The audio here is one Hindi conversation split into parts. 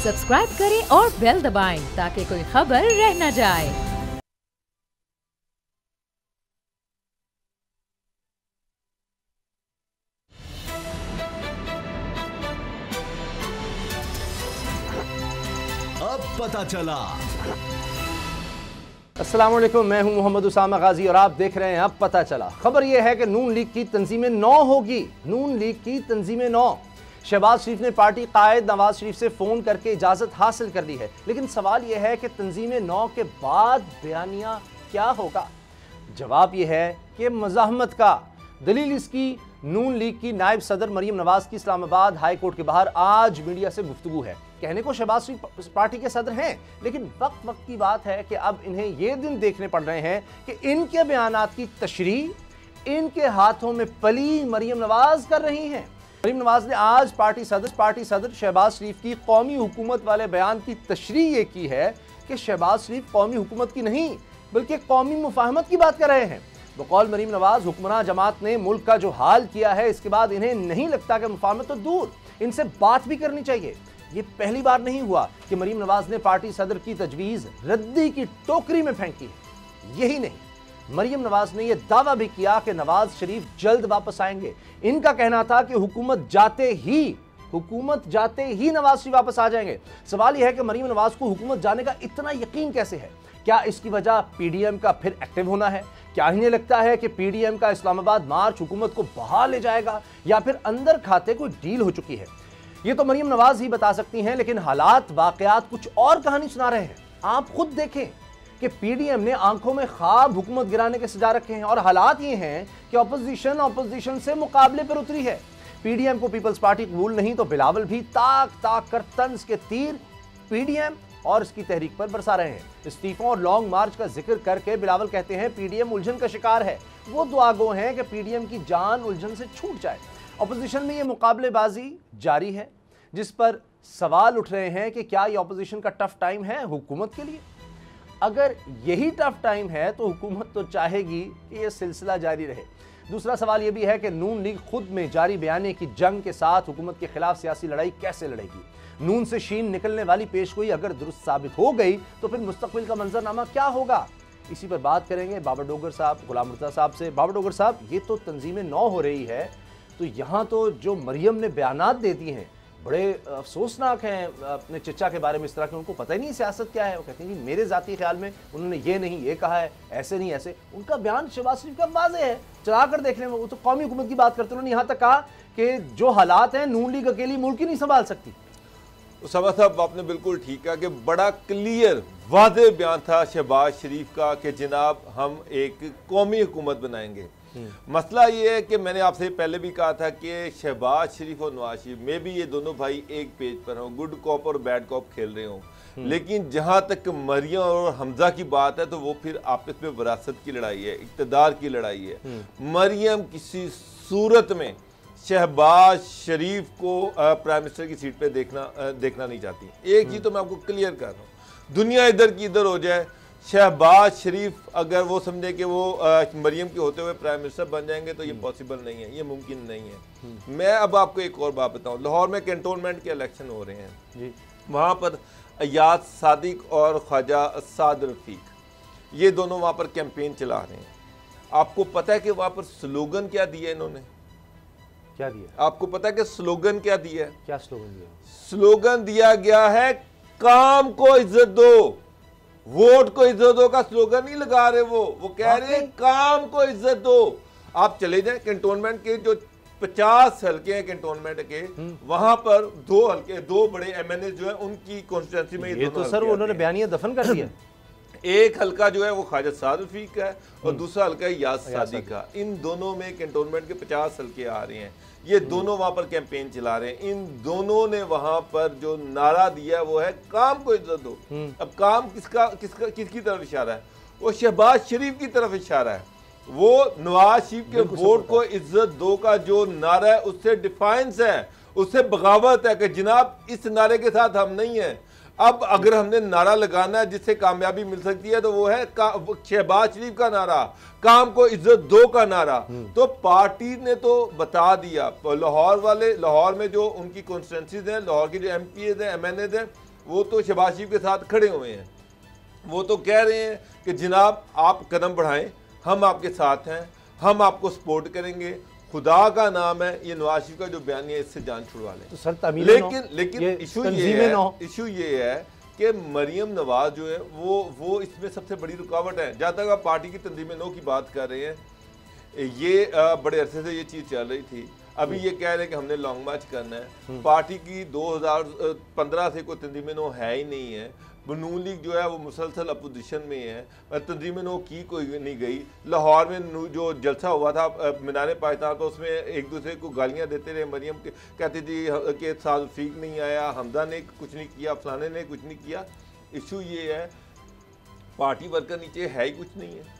सब्सक्राइब करें और बेल दबाएं ताकि कोई खबर रह न जाए। अब पता चला। अस्सलाम वालेकुम, मैं हूं मोहम्मद उसामा गाजी और आप देख रहे हैं अब पता चला। खबर यह है कि नून लीग की तंजीमें 9 होगी। नून लीग की तंजीमें 9। शहबाज शरीफ ने पार्टी कायद नवाज शरीफ से फोन करके इजाजत हासिल कर ली है, लेकिन सवाल यह है कि तंजीमें 9 के बाद बयानिया क्या होगा। जवाब यह है कि मज़ाहमत का। दलील इसकी नून लीग की नायब सदर मरीम नवाज की इस्लामाबाद हाई कोर्ट के बाहर आज मीडिया से गुफ्तगू है। कहने को शहबाज शरीफ पार्टी के सदर हैं, लेकिन वक्त की बात है कि अब इन्हें ये दिन देखने पड़ रहे हैं कि इनके बयानात की तशरीह इनके हाथों में पली मरीम नवाज कर रही हैं। मरीम नवाज ने आज पार्टी सदर शहबाज शरीफ की कौमी हुकूमत वाले बयान की तशरीह ये की है कि शहबाज शरीफ कौमी हुकूमत की नहीं बल्कि कौमी मुफाहमत की बात कर रहे हैं। बकौल मरीम नवाज, हुक्मरान जमात ने मुल्क का जो हाल किया है इसके बाद इन्हें नहीं लगता कि मुफाहमत तो दूर, इनसे बात भी करनी चाहिए। ये पहली बार नहीं हुआ कि मरीम नवाज ने पार्टी सदर की तजवीज़ रद्दी की टोकरी में फेंकी है। यही नहीं, मरीम नवाज ने यह दावा भी किया कि नवाज शरीफ जल्द वापस आएंगे। इनका कहना था कि हुकूमत जाते ही नवाज शरीफ वापस आ जाएंगे। सवाल यह है कि मरीम नवाज को हुकूमत जाने का इतना यकीन कैसे है? क्या इसकी वजह पीडीएम का फिर एक्टिव होना है? क्या इन्हें लगता है कि पीडीएम का इस्लामाबाद मार्च हुकूमत को बहा ले जाएगा, या फिर अंदर खाते कोई डील हो चुकी है? ये तो मरीम नवाज ही बता सकती हैं, लेकिन हालात वाकयात कुछ और कहानी सुना रहे हैं। आप खुद देखें कि पीडीएम ने आंखों में ख्वाब हुकूमत गिराने के सजा रखे हैं, और हालात ये हैं कि अपोजिशन से मुकाबले पर उतरी है। पीडीएम को पीपल्स पार्टी कबूल नहीं तो बिलावल भी ताक कर तंज के तीर पीडीएम और इसकी तहरीक पर बरसा रहे हैं। इस्तीफों और लॉन्ग मार्च का जिक्र करके बिलावल कहते हैं पीडीएम उलझन का शिकार है। वो दुआगो हैं कि पीडीएम की जान उलझन से छूट जाए। अपोजिशन में ये मुकाबलेबाजी जारी है, जिस पर सवाल उठ रहे हैं कि क्या ये अपोजिशन का टफ टाइम है हुकूमत के लिए? अगर यही टफ टाइम है तो हुकूमत तो चाहेगी कि यह सिलसिला जारी रहे। दूसरा सवाल यह भी है कि नून लीग खुद में जारी बयाने की जंग के साथ हुकूमत के खिलाफ सियासी लड़ाई कैसे लड़ेगी। नून से शीन निकलने वाली पेशगोई अगर दुरुस्त साबित हो गई तो फिर मुस्तकबिल का मंजरनामा क्या होगा? इसी पर बात करेंगे बाबर डोगर साहब, गुलाम मुर्तज़ा साहब से। बाबर डोगर साहब, ये तो तंजीमें 9 हो रही है, तो यहाँ तो जो मरियम ने बयानात दे दिए हैं बड़े अफसोसनाक हैं अपने चचा के बारे में। इस तरह के उनको पता ही नहीं सियासत क्या है। वो कहते हैं कि मेरे ज़ाती ख्याल में उन्होंने ये नहीं ये कहा है, ऐसे नहीं ऐसे। उनका बयान शहबाज शरीफ का वाज़ेह है, चला कर देखने में। वो तो कौमी हुकूमत की बात करते, उन्होंने यहाँ तक कहा कि जो हालात हैं नून लीग अकेली मुल्क ही नहीं संभाल सकती। उसामा साहब, आपने बिल्कुल ठीक कहा कि बड़ा क्लियर वाज़ेह बयान था शहबाज शरीफ का कि जनाब हम एक कौमी हुकूमत बनाएंगे। मसला ये है कि मैंने आपसे पहले भी कहा था कि शहबाज शरीफ और नवाज शरीफ में भी ये दोनों भाई एक पेज पर हों, गुड कॉप और बैड कॉप खेल रहे हों, लेकिन जहाँ तक मरियम और हमजा की बात है तो वो फिर आपस में विरासत की लड़ाई है, इक़्तिदार की लड़ाई है। मरियम किसी सूरत में शहबाज शरीफ को प्राइम मिनिस्टर की सीट पे देखना नहीं चाहती। एक चीज़ तो मैं आपको क्लियर कर रहा हूँ, दुनिया इधर की इधर हो जाए, शहबाज शरीफ अगर वो समझे कि वो मरियम के होते हुए प्राइम मिनिस्टर बन जाएंगे तो ये पॉसिबल नहीं है, ये मुमकिन नहीं है। मैं अब आपको एक और बात बताऊं, लाहौर में कैंटोनमेंट के इलेक्शन हो रहे हैं जी। वहाँ पर अयाज सादिक और ख्वाजा साद रफीक ये दोनों वहाँ पर कैंपेन चला रहे हैं। आपको पता है कि वहाँ पर स्लोगन क्या दिया इन्होंने? क्या दिया आपको पता है कि स्लोगन क्या दिया है? क्या स्लोगन दिया? स्लोगन दिया गया है काम को इज्जत दो, वोट को इज्जत दो का स्लोगन नहीं लगा रहे। वो कह रहे हैं काम को इज्जत दो। आप चले जाएं कैंटोनमेंट के जो 50 हल्के हैं कैंटोनमेंट के, वहां पर 2 हल्के, 2 बड़े एमएनए जो है उनकी कॉन्स्टिट्यूंसी में ये तो सर उन्होंने बयानिया दफन कर दिया। एक हल्का जो है वो ख्वाजा साद रफीक का है और दूसरा हल्का है याज सादी का। इन दोनों में कैंटोनमेंट के 50 हल्के आ रहे हैं। ये दोनों वहां पर कैंपेन चला रहे हैं। इन दोनों ने वहां पर जो नारा दिया वो है काम को इज्जत दो। अब काम किसकी तरफ इशारा है? वो शहबाज शरीफ की तरफ इशारा है। वो नवाज शरीफ के वोट को इज्जत दो का जो नारा है उससे डिफाइंस है, उससे बगावत है कि जनाब इस नारे के साथ हम नहीं हैं। अब अगर हमने नारा लगाना है जिससे कामयाबी मिल सकती है तो वो है शहबाज शरीफ का नारा, काम को इज्जत दो का नारा। तो पार्टी ने तो बता दिया, लाहौर वाले, लाहौर में जो उनकी कॉन्स्टिट्यूंसीज हैं, लाहौर की जो एमपीएज हैं, एमएनएज हैं, वो तो शहबाज शरीफ के साथ खड़े हुए हैं। वो तो कह रहे हैं कि जनाब आप कदम बढ़ाएं, हम आपके साथ हैं, हम आपको सपोर्ट करेंगे, खुदा का नाम है। ये नवाज शरीफ का जो बयान है इससे जान छुड़वा लें। तो सर लेकिन इशू ये है कि मरियम नवाज जो है वो इसमें सबसे बड़ी रुकावट है। जहाँ तक आप पार्टी की तंजीम नौ की बात कर रहे हैं, ये बड़े अरसे से ये चीज़ चल रही थी। अभी ये कह रहे हैं कि हमने लॉन्ग मार्च करना है। पार्टी की 2015 से कोई तंजीम नौ है ही नहीं है। नून लीग जो है वो मुसलसल अपोजिशन में है। तंजीम नौ की कोई नहीं गई। लाहौर में जो जलसा हुआ था मीनार पाकिस्तान, तो उसमें एक दूसरे को गालियां देते रहे। मरियम के कहती थी कि साद फीक नहीं आया, हमदा ने कुछ नहीं किया, फलाने ने कुछ नहीं किया। इशू ये है पार्टी वर्कर नीचे है ही कुछ नहीं है।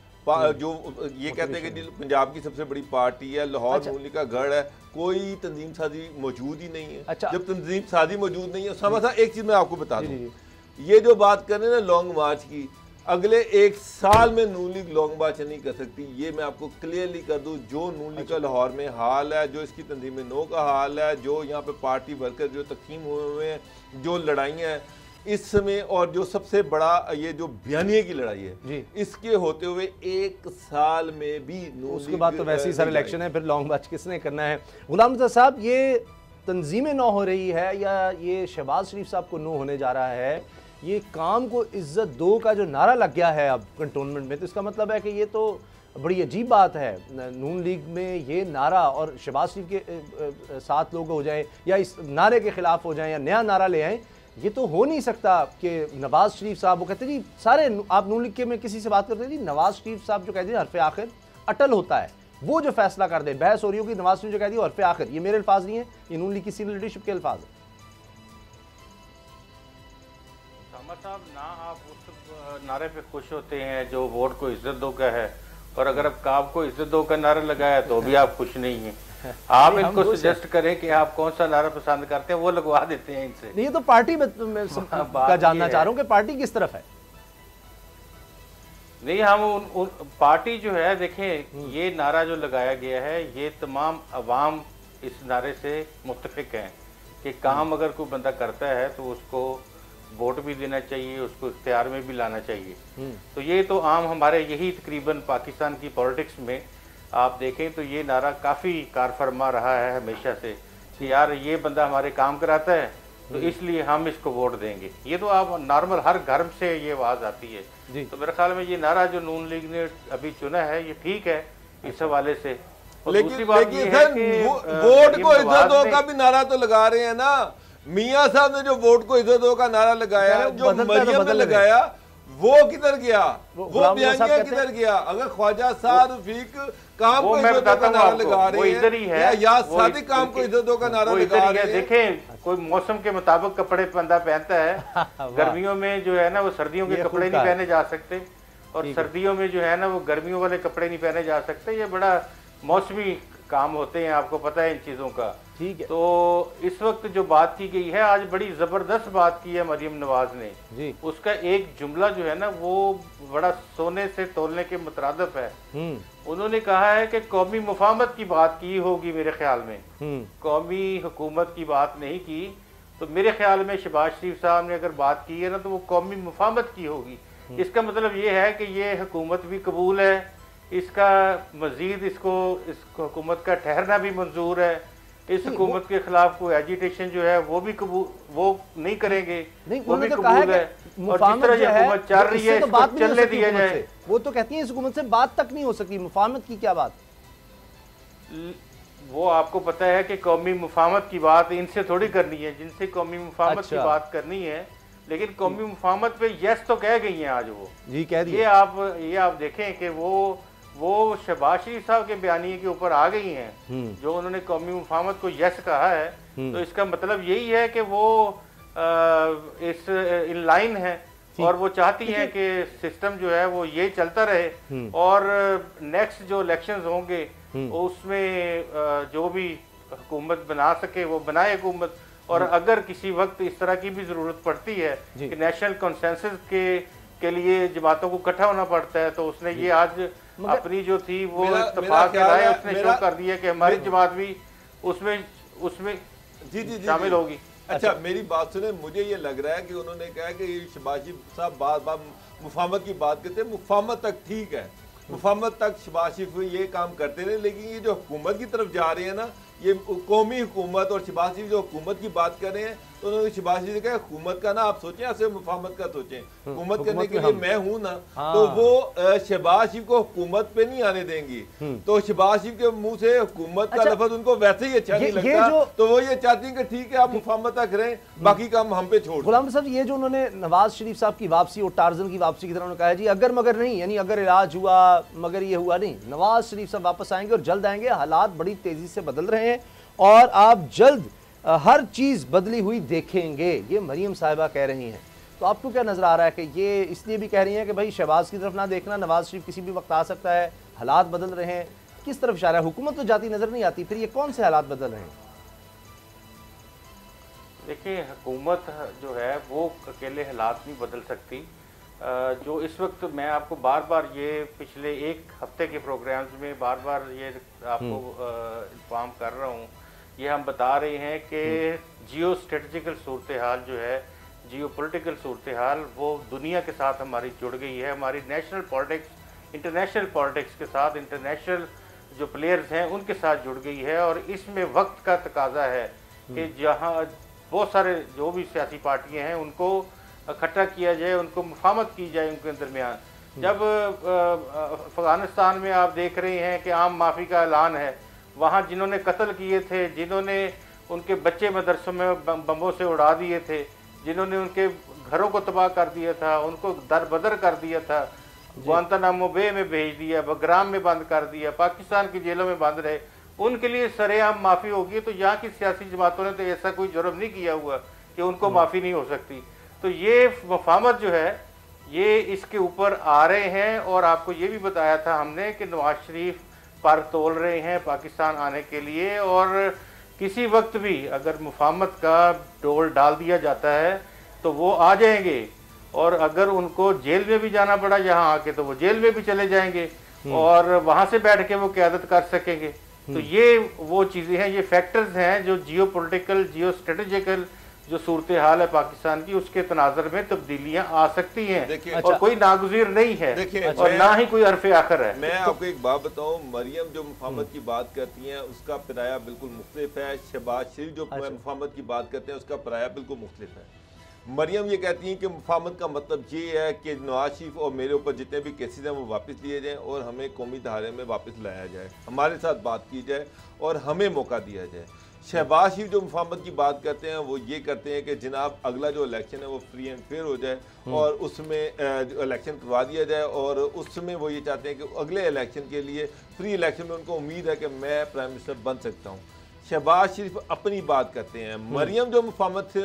जो ये कहते हैं कि पंजाब की सबसे बड़ी पार्टी है, लाहौर नून लीग का गढ़ है, कोई तंजीम साजी मौजूद ही नहीं है। अच्छा। जब तंजीम साजी मौजूद नहीं है, समझा एक चीज़ मैं आपको बता दूँ, ये जो बात कर रहे हैं ना लॉन्ग मार्च की, अगले एक साल में नून लीग लॉन्ग मार्च नहीं कर सकती। ये मैं आपको क्लियरली कर दूं। जो नून लीग का लाहौर में हाल है, जो इसकी तंजीम नौ का हाल है, जो यहाँ पे पार्टी वर्कर जो तकीम हुए हैं, जो लड़ाइयाँ हैं इस समय, और जो सबसे बड़ा ये जो बयानिए की लड़ाई है, इसके होते हुए एक साल में भी नून उसके बाद तो वैसे ही सर इलेक्शन है, फिर लॉन्ग मार्च किसने करना है। गुलाम रज़ा साहब, ये तंजीमें नौ हो रही है या ये शहबाज शरीफ साहब को नो होने जा रहा है, ये काम को इज्जत दो का जो नारा लग गया है अब कंटोनमेंट में, तो इसका मतलब है कि ये तो बड़ी अजीब बात है। नून लीग में ये नारा और शहबाज शरीफ के साथ लोग हो जाएं या इस नारे के खिलाफ हो जाएं या नया नारा ले आएँ, ये तो हो नहीं सकता कि नवाज शरीफ साहब, वो कहते जी सारे, आप नून लीग के में किसी से बात करते हैं जी, नवाज शरीफ साहब जो कहते हैं हरफ आखिर अटल होता है, वो जो फैसला कर दे। बहस हो रही होगी नवाज शरीफ जो कहती है हरफ आखिर, ये मेरे अल्फाज नहीं है, ये नून लीग की सीनियर लीडरशिप के अल्फाज है। साहब, ना आप उस नारे पे खुश होते हैं जो वोट को इज्जत दो का है, और अगर अब काम को इज्जत दो का नारा लगाया तो भी आप खुश नहीं हैं। आप इनको सजेस्ट करें कि आप कौन सा नारा पसंद करते हैं, वो लगवा देते हैं इनसे। ये तो पार्टी का जानना चाह रहा हूँ कि पार्टी किस तरफ है। नहीं, हम पार्टी जो है, देखें ये नारा जो लगाया गया है, ये तमाम अवाम इस नारे से मुत्तफिक हैं कि काम अगर कोई बंदा करता है तो उसको वोट भी देना चाहिए, उसको इख्तियार में भी लाना चाहिए। तो ये तो आम हमारे यही तकरीबन पाकिस्तान की पॉलिटिक्स में आप देखें तो ये नारा काफ़ी कारफरमा रहा है हमेशा से कि यार ये बंदा हमारे काम कराता है तो इसलिए हम इसको वोट देंगे। ये तो आप नॉर्मल हर घर से ये आवाज़ आती है। तो मेरे ख्याल में ये नारा जो नून लीग ने अभी चुना है ये ठीक है इस हवाले से। लेकिन वोट को इज्जत दो का भी नारा तो लगा रहे हैं ना। मियाँ साहब ने जो वोट को इज्जत दो का नारा लगाया, जो मरियम ने लगाया, वो किधर गया, वो बयानिया किधर गया? अगर ख्वाजा साद रफीक काम को इज्जत दो का नारा लगा रहे हैं या सादिक काम को इज्जत दो का नारा लगा रहे हैं। देखें, कोई मौसम के मुताबिक कपड़े बंदा पहनता है। गर्मियों में जो है ना वो सर्दियों के कपड़े नहीं पहने जा सकते, और सर्दियों में जो है ना वो गर्मियों वाले कपड़े नहीं पहने जा सकते। ये बड़ा मौसमी काम होते हैं, आपको पता है इन चीज़ों का। ठीक है। तो इस वक्त जो बात की गई है, आज बड़ी ज़बरदस्त बात की है मरियम नवाज ने जी। उसका एक जुमला जो है ना वो बड़ा सोने से तोलने के मुतरादिफ है। उन्होंने कहा है कि कौमी मुफाहमत की बात की होगी, मेरे ख्याल में कौमी हुकूमत की बात नहीं की। तो मेरे ख्याल में शहबाज शरीफ साहब ने अगर बात की है ना तो वो कौमी मुफाहमत की होगी। इसका मतलब ये है कि ये हुकूमत भी कबूल है, इसका मजीद इसको इस हुकूमत का ठहरना भी मंजूर है, इस हुकूमत के खिलाफ कोई एजिटेशन जो है वो भी कबूल वो नहीं करेंगे, वो भी कबूल है। और जिस तरह ये हुकूमत चल रही है इसको चलने दिया जाए। वो तो कहती है इस हुकूमत से बात तक नहीं हो सकी, मुफाहमत की क्या बात? वो आपको पता है कि कौमी मुफाहमत की बात इनसे थोड़ी करनी है, जिनसे कौमी मुफाहमत की बात करनी है। लेकिन कौमी मुफाहमत पे यस तो कह गई हैं आज वो जी, कह दिए। ये आप देखें कि वो शहबाज शरीफ साहब के बयानिए के ऊपर आ गई हैं जो उन्होंने कौमी मुफाहमत को यस कहा है। तो इसका मतलब यही है कि वो इस इन लाइन है और वो चाहती हैं कि सिस्टम जो है वो ये चलता रहे और नेक्स्ट जो इलेक्शंस होंगे उसमें जो भी हुकूमत बना सके वो बनाए हुकूमत। और अगर किसी वक्त इस तरह की भी जरूरत पड़ती है कि नेशनल कंसेंसस के लिए जमातों को इकट्ठा होना पड़ता है, तो उसने ये आज अपनी जो थी वो इत्तेफाक के राय उसने शो कर दिया कि हमारी जमात भी उसमें शामिल होगी। अच्छा मेरी बात सुने, मुझे ये लग रहा है कि उन्होंने कहा कि ये शहबाज शरीफ साहब बार बार मुफाहमत की बात करते हैं, मुफाहमत तक ठीक है, मुफाहमत तक शहबाज शरीफ ये काम करते रहे, लेकिन ये जो हुकूमत की तरफ जा रहे हैं ना, ये कौमी हुकूमत और शहबाज शरीफ जो हुकूमत की बात कर रहे हैं, तो उन्होंने शहबाज शरीफ ने कहा हुकूमत का ना आप सोचें, ऐसे मुफाहमत का सोचें, हुकूमत करने के लिए मैं हूं ना, तो वो शहबाज शरीफ को हुकूमत पे नहीं आने देंगी। तो शहबाज शरीफ के मुंह से हुकूमत का लफ्ज उनको वैसे ही अच्छा नहीं लगता, तो वो ये चाहती हैं कि ठीक है आप मुफाहमत तक रहें, बाकी काम हम पे छोड़। गुलाम साहब, ये जो उन्होंने नवाज शरीफ साहब की वापसी और टार्जन की वापसी की तरह उन्होंने कहा है जी, अगर मगर नहीं, यानी अगर इलाज हुआ मगर ये हुआ नहीं, नवाज शरीफ साहब वापस आएंगे और जल्द आएंगे, हालात बड़ी तेजी से बदल रहे हैं और आप जल्द हर चीज बदली हुई देखेंगे, ये मरियम साहिबा कह रही हैं। तो आपको क्या नजर आ रहा है कि ये इसलिए भी कह रही हैं कि भाई शहबाज की तरफ ना देखना, नवाज शरीफ किसी भी वक्त आ सकता है, हालात बदल रहे हैं, किस तरफ इशारा है? हुकूमत तो जाती नजर नहीं आती, फिर ये कौन से हालात बदल रहे हैं? देखिए, हुकूमत जो है वो अकेले हालात नहीं बदल सकती। जो इस वक्त मैं आपको बार बार ये पिछले एक हफ्ते के प्रोग्राम्स में बार बार ये आपको इन्फॉर्म कर रहा हूँ, ये हम बता रहे हैं कि जियो स्ट्रेटजिकल सूरत हाल जो है, जियो पोलिटिकल सूरत हाल, वो दुनिया के साथ हमारी जुड़ गई है, हमारी नेशनल पॉलिटिक्स, इंटरनेशनल पॉलिटिक्स के साथ, इंटरनेशनल जो प्लेयर्स हैं उनके साथ जुड़ गई है। और इसमें वक्त का तकाजा है कि जहाँ बहुत सारे जो भी सियासी पार्टियाँ हैं उनको इकट्ठा किया जाए, उनको मुफाहमत की जाए उनके दरमियान। जब अफगानिस्तान में आप देख रहे हैं कि आम माफ़ी का ऐलान है, वहाँ जिन्होंने कत्ल किए थे, जिन्होंने उनके बच्चे मदरसों में बमों से उड़ा दिए थे, जिन्होंने उनके घरों को तबाह कर दिया था, उनको दरबदर कर दिया था, गुआंतानामो बे में भेज दिया, बग्राम में बंद कर दिया, पाकिस्तान की जेलों में बंद रहे, उनके लिए सरेआम माफ़ी होगी। तो यहाँ की सियासी जमातों ने तो ऐसा कोई जुर्म नहीं किया हुआ कि उनको माफ़ी नहीं हो सकती। तो ये मुफाहमत जो है ये इसके ऊपर आ रहे हैं। और आपको ये भी बताया था हमने कि नवाज शरीफ पर तोल रहे हैं पाकिस्तान आने के लिए, और किसी वक्त भी अगर मुफाहमत का डोल डाल दिया जाता है तो वो आ जाएंगे, और अगर उनको जेल में भी जाना पड़ा यहाँ आके तो वो जेल में भी चले जाएंगे और वहाँ से बैठ के वो क़यादत कर सकेंगे। तो ये वो चीज़ें हैं, ये फैक्टर्स हैं जो जियो पोलिटिकल, जियो स्ट्रेटेजिकल जो सूरत हाल है पाकिस्तान की, उसके तनाजर में तब्दीलियां आ सकती हैं। और कोई नागुज़ीर नहीं है और ना ही कोई हरफ आखिर है। मैं आपको एक बात बताऊं, मरियम जो मुफाहमत की बात करती हैं उसका पराया बिल्कुल मुख्तलिफ है। शहबाज शरीफ जो मुफाहमत की बात करते हैं उसका पराया बिल्कुल मुख्तलिफ है। मरियम ये कहती हैं कि मुफाहमत का मतलब ये है कि नवाज शरीफ और मेरे ऊपर जितने भी केसेस हैं वो वापस लिए जाएँ और हमें कौमी धारे में वापस लाया जाए, हमारे साथ बात की जाए और हमें मौका दिया जाए। शहबाज शरीफ जो मुफाहमत की बात करते हैं वो ये करते हैं कि जनाब अगला जो इलेक्शन है वो फ्री एंड फेयर हो जाए और उसमें इलेक्शन करवा दिया जाए, और उसमें वो ये चाहते हैं कि अगले इलेक्शन के लिए फ्री इलेक्शन में उनको उम्मीद है कि मैं प्राइम मिनिस्टर बन सकता हूँ। शहबाज शरीफ अपनी बात करते हैं। मरियम जो मुफाहमत से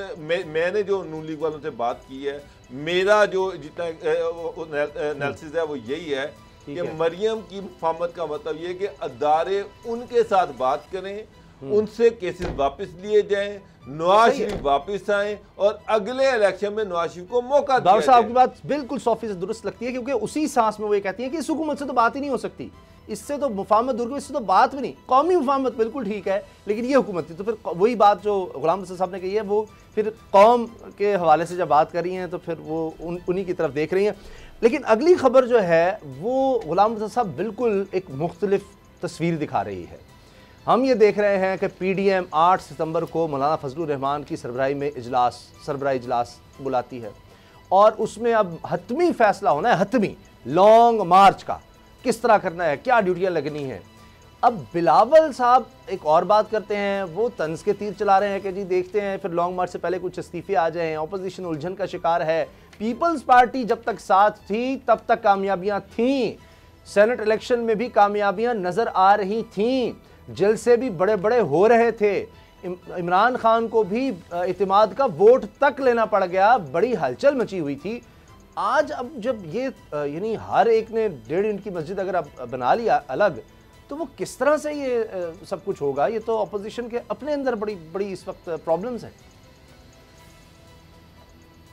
मैंने जो नून लीग वालों से बात की है, मेरा जो जितना एनालिसिस है वो यही है कि मरियम की मुफाहमत का मतलब ये है कि अदारे उनके साथ बात करें, उनसे केसेस वापस लिए जाएं, नवाज शरीफ वापस आए और अगले इलेक्शन में नवाज शरीफ को मौका दिया जाए। आपकी बात बिल्कुल 100% दुरुस्त लगती है, क्योंकि उसी सांस में वो ये कहती है कि इस हुकूमत से तो बात ही नहीं हो सकती, इससे तो मुफाहमत दूर, इससे तो बात भी नहीं, कौमी मुफाहमत बिल्कुल ठीक है लेकिन ये हुकूमत थी। तो फिर वही बात जो गुलाम रसूल साहब ने कही है, वो फिर कौम के हवाले से जब बात कर रही हैं तो फिर वो उन्हीं की तरफ देख रही हैं। लेकिन अगली खबर जो है वो गुलाम रसूल साहब बिल्कुल एक मुख्तलिफ तस्वीर दिखा रही है। हम ये देख रहे हैं कि PDM 8 सितंबर को मौलाना फजलुर रहमान की सरबराही में सरबराही इजलास बुलाती है और उसमें अब हतमी फैसला होना है, हतमी लॉन्ग मार्च का किस तरह करना है, क्या ड्यूटियां लगनी है। अब बिलावल साहब एक और बात करते हैं, वो तंज के तीर चला रहे हैं कि जी देखते हैं फिर लॉन्ग मार्च से पहले कुछ इस्तीफे आ जाएं, ऑपोजिशन उलझन का शिकार है, पीपल्स पार्टी जब तक साथ थी तब तक कामयाबियां थीं, सेनेट इलेक्शन में भी कामयाबियां नजर आ रही थीं, जलसे भी बड़े बड़े हो रहे थे, इमरान खान को भी इत्तेमाद का वोट तक लेना पड़ गया, बड़ी हलचल मची हुई थी। आज अब जब ये यानी हर एक ने 1.5 इंच की मस्जिद अगर अब बना लिया अलग, तो वो किस तरह से ये सब कुछ होगा? ये तो अपोजिशन के अपने अंदर बड़ी बड़ी इस वक्त प्रॉब्लम्स हैं।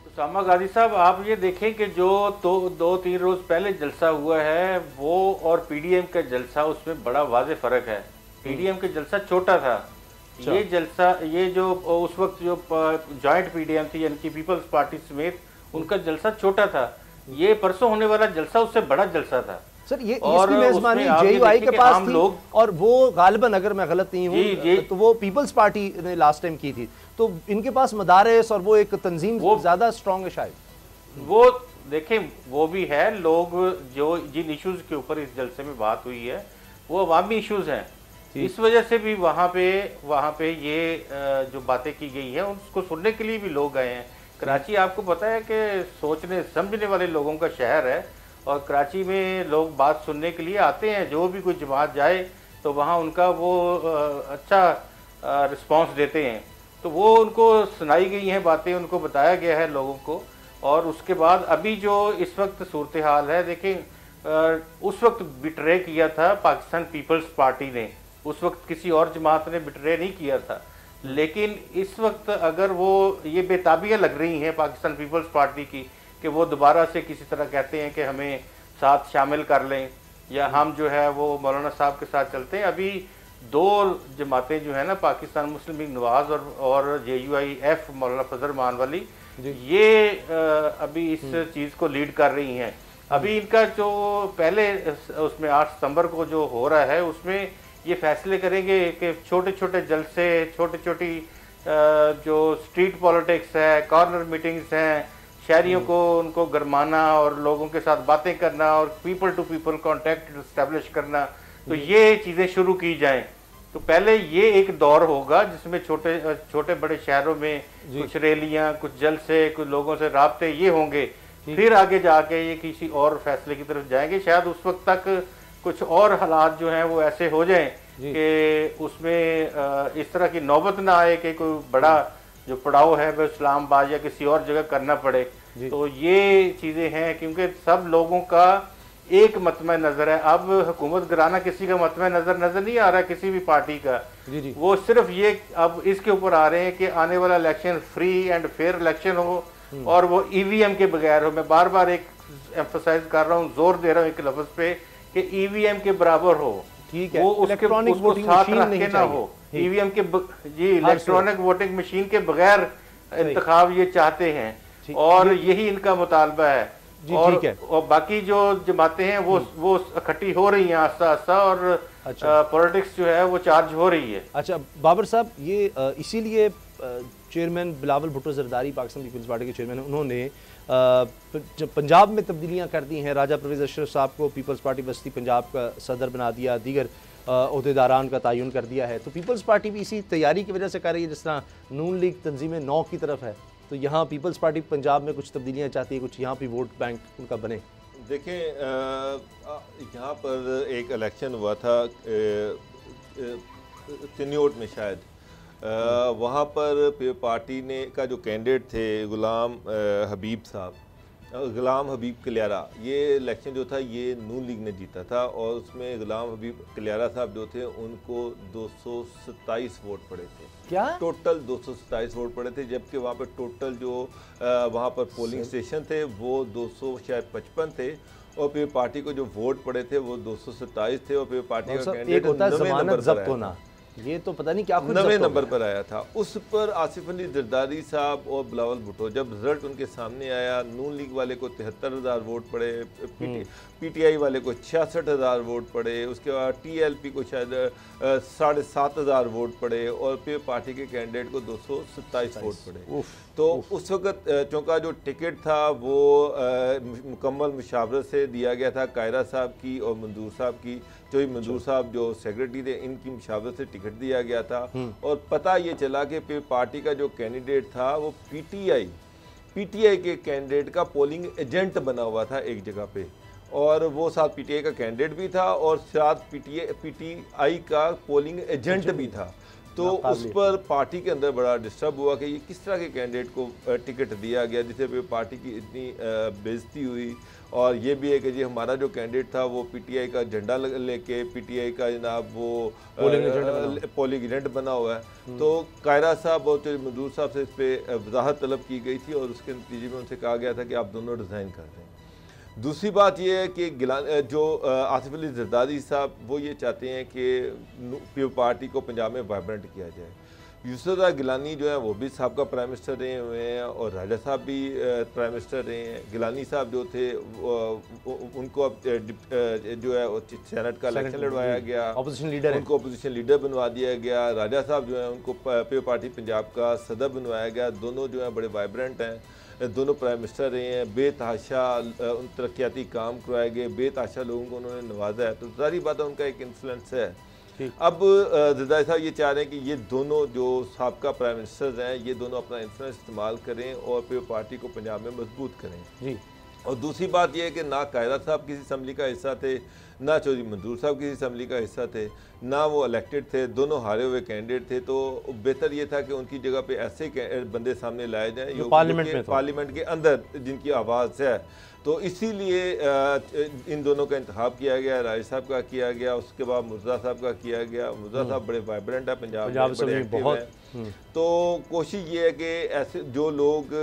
उसामा गाजी साहब, आप ये देखें कि जो 2-3 रोज पहले जलसा हुआ है वो और PDM का जलसा, उसमें बड़ा वाज़ेह फ़र्क है। PDM का जलसा छोटा था, ये जलसा, ये जो उस वक्त जो जॉइंट पीडीएम थी यानी कि पीपल्स पार्टी समेत, उनका जलसा छोटा था। ये परसों होने वाला जलसा उससे बड़ा जलसा था सर। ये इसकी मेजबानी जेयूआई के पास थी और वो गालिबन, अगर मैं गलत नहीं हूँ तो वो पीपल्स पार्टी ने लास्ट टाइम की थी, तो इनके पास मदारिस और वो एक तंजीम ज्यादा स्ट्रॉन्ग है शायद। वो देखें, वो भी है, लोग जो जिन इश्यूज के ऊपर इस जलसे में बात हुई है वो अवामी इश्यूज हैं, इस वजह से भी वहाँ पे ये जो बातें की गई हैं उसको सुनने के लिए भी लोग आए हैं। कराची आपको पता है कि सोचने समझने वाले लोगों का शहर है और कराची में लोग बात सुनने के लिए आते हैं। जो भी कोई जमात जाए तो वहाँ उनका वो अच्छा रिस्पांस देते हैं, तो वो उनको सुनाई गई हैं बातें, उनको बताया गया है लोगों को। और उसके बाद अभी जो इस वक्त सूरत हाल है, देखें उस वक्त बिट्रे किया था पाकिस्तान पीपल्स पार्टी ने, उस वक्त किसी और जमात ने बिट्रे नहीं किया था। लेकिन इस वक्त अगर वो ये बेताबियाँ लग रही हैं पाकिस्तान पीपल्स पार्टी की कि वो दोबारा से किसी तरह कहते हैं कि हमें साथ शामिल कर लें या हम जो है वो मौलाना साहब के साथ चलते हैं। अभी दो जमातें जो है ना, पाकिस्तान मुस्लिम लीग नवाज और JUIF मौलाना फजल मान वाली, ये अभी इस चीज़ को लीड कर रही हैं। अभी इनका जो पहले उसमें 8 सितंबर को जो हो रहा है उसमें ये फैसले करेंगे कि छोटे छोटे जलसे, छोटी छोटी जो स्ट्रीट पॉलिटिक्स है, कॉर्नर मीटिंग्स हैं, शहरियों को उनको गरमाना और लोगों के साथ बातें करना और people to people contact establish करना, तो ये चीज़ें शुरू की जाएं। तो पहले ये एक दौर होगा जिसमें छोटे छोटे बड़े शहरों में कुछ रैलियां, कुछ जलसे, कुछ लोगों से राब्ते ये होंगे, फिर आगे जाके ये किसी और फैसले की तरफ जाएंगे। शायद उस वक्त तक कुछ और हालात जो हैं वो ऐसे हो जाएं कि उसमें इस तरह की नौबत ना आए कि कोई बड़ा जो पड़ाव है वो इस्लामाबाद या किसी और जगह करना पड़े। तो ये चीज़ें हैं क्योंकि सब लोगों का एक मतम नज़र है। अब हुकूमत गिराना किसी का मतम नज़र नहीं आ रहा किसी भी पार्टी का। वो सिर्फ ये अब इसके ऊपर आ रहे हैं कि आने वाला election free and fair election हो और वो EVM के बगैर हो। मैं बार बार एक एम्फसाइज कर रहा हूँ, जोर दे रहा हूँ एक लफ्ज़ पे कि EVM के बराबर हो। ठीक है, वो इलेक्ट्रॉनिक वोटिंग मशीन नहीं ना हो, EVM के जी इलेक्ट्रॉनिक वोटिंग मशीन के बगैर इंतखाब ये चाहते हैं और यही इनका मुतालबा है। और बाकी जो जमातें हैं वो इकट्ठी हो रही हैं आस्ता आस्ता और पॉलिटिक्स जो है वो चार्ज हो रही है। अच्छा बाबर साहब, ये इसीलिए chairman Bilawal Bhutto Zardari Pakistan Peoples Party के चेयरमैन, उन्होंने पंजाब में तब्दीलियां कर दी हैं। राजा परवेज़ अशरफ साहब को पीपल्स पार्टी बस्ती पंजाब का सदर बना दिया, दीगर अहदेदारान का तयन कर दिया है। तो पीपल्स पार्टी भी इसी तैयारी की वजह से कर रही है, जिस तरह नून लीग तंजीम 9 की तरफ है, तो यहाँ पीपल्स पार्टी पंजाब में कुछ तब्दीलियाँ चाहती है, कुछ यहाँ भी वोट बैंक उनका बने। देखें, यहाँ पर एक इलेक्शन हुआ था तिन्योट में शायद, वहाँ पर पार्टी ने का जो कैंडिडेट थे गुलाम हबीब कलियारा, ये इलेक्शन जो था ये नून लीग ने जीता था और उसमें गुलाम हबीब कलियारा साहब जो थे उनको 227 वोट पड़े थे। क्या टोटल 227 वोट पड़े थे, जबकि वहाँ पर टोटल जो वहाँ पर पोलिंग स्टेशन थे वो 255 थे और फिर पार्टी को जो वोट पड़े थे वो 227 थे और फिर पार्टी का कैंडिडेट 9वें नंबर पर आया। ये तो पता नहीं क्या 9वें नंबर पर आया था। उस पर आसिफ अली जरदारी साहब और बिलावल भुट्टो, जब रिजल्ट उनके सामने आया, नून लीग वाले को 73,000 वोट पड़े, PTI वाले को 66,000 वोट पड़े, उसके बाद TLP को शायद 7,500 वोट पड़े और फिर पार्टी के कैंडिडेट को 227 वोट पड़े। तो उस वक्त चूँकि जो टिकट था वो मुकम्मल मुशावरत से दिया गया था कायरा साहब की और मंजूर साहब की, जो मंजूर साहब जो सेक्रेटरी थे इनकी मुशावरत से टिकट दिया गया था। और पता ये चला कि फिर पार्टी का जो कैंडिडेट था वो PTI के कैंडिडेट का पोलिंग एजेंट बना हुआ था एक जगह पे, और वो साथ PTI का कैंडिडेट भी था और साथ PTI का पोलिंग एजेंट भी था। तो उस पर पार्टी के अंदर बड़ा डिस्टर्ब हुआ कि ये किस तरह के कैंडिडेट को टिकट दिया गया जिससे फिर पार्टी की इतनी बेइज्जती हुई। और ये भी है कि जी हमारा जो कैंडिडेट था वो PTI का झंडा लेके PTI का जनाब वो पोलिंग एजेंट बना हुआ है। तो कायरा साहब और मंजूर साहब से इस पर वजाहत तलब की गई थी और उसके नतीजे में उनसे कहा गया था कि आप दोनों रिज़ाइन कर दें। दूसरी बात यह है कि जो आसिफ अली जरदारी साहब वो ये चाहते हैं कि पार्टी को पंजाब में वाइब्रेंट किया जाए। यूसुफ गिलानी जो है वो भी साहब प्राइम मिनिस्टर रहे हुए हैं और राजा साहब भी प्राइम मिनिस्टर रहे हैं। गिलानी साहब जो थे उनको अब जो है सेनेट का इलेक्शन लड़वाया गया, ऑपोजिशन लीडर, उनको ऑपोजिशन लीडर बनवा दिया गया। राजा साहब जो है उनको पीपल्स पार्टी पंजाब का सदर बनवाया गया। दोनों जो है बड़े वाइब्रेंट हैं, दोनों प्राइम मिनिस्टर रहे हैं, बेतहाशा उन तरक्याती काम करवाए गए, बेतहाशा लोगों को उन्होंने नवाजा है, तो सारी बात उनका एक इन्फ्लुएंस है। अब जरदारी साहब ये चाह रहे हैं कि ये दोनों जो साबका प्राइम मिनिस्टर्स हैं ये दोनों अपना इन्फ्लुएंस इस्तेमाल करें और पीपल्स पार्टी को पंजाब में मजबूत करें जी। और दूसरी बात यह है कि ना कायदा साहब किसी असम्बली का हिस्सा थे, ना चौधरी मंजूर साहब किसी असम्बली का हिस्सा थे, ना वो इलेक्टेड थे, दोनों हारे हुए कैंडिडेट थे। तो बेहतर ये था कि उनकी जगह पे ऐसे बंदे सामने लाए जाएं जो पार्लियामेंट के अंदर जिनकी आवाज़ है। तो इसीलिए इन दोनों का इंतखाब किया गया, राय साहब का किया गया, उसके बाद मुर्तज़ा साहब का किया गया। मुर्तज़ा साहब बड़े वाइब्रेंट है पंजाब में, बड़े एक्टिव हैं। तो कोशिश ये है कि ऐसे जो लोग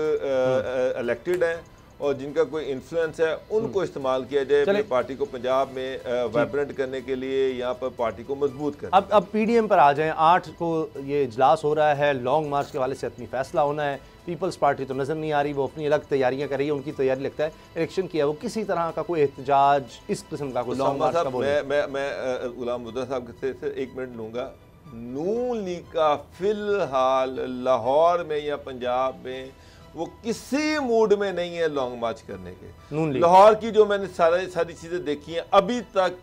इलेक्टेड हैं और जिनका कोई इन्फ्लुएंस है उनको इस्तेमाल किया जाए अपनी पार्टी को पंजाब में वाइब्रेंट करने के लिए, यहाँ पर पार्टी को मजबूत करने। अब पीडीएम पर आ जाएं। 8 को ये इजलास हो रहा है, लॉन्ग मार्च के हवाले से अपनी फैसला होना है। पीपल्स पार्टी तो नज़र नहीं आ रही, वो अपनी अलग तैयारियां कर रही है। उनकी तैयारी लगता है इलेक्शन की है, वो किसी तरह का कोई एहतजाज इस किस्म का कोई लॉन्ग मार्च का मैं गुलाम मुर्तज़ा साहब से 1 मिनट लूँगा। नून लीग का फिलहाल लाहौर में या पंजाब में वो किसी मूड में नहीं है लॉन्ग मार्च करने के। लाहौर की जो मैंने सारी चीजें देखी हैं, अभी तक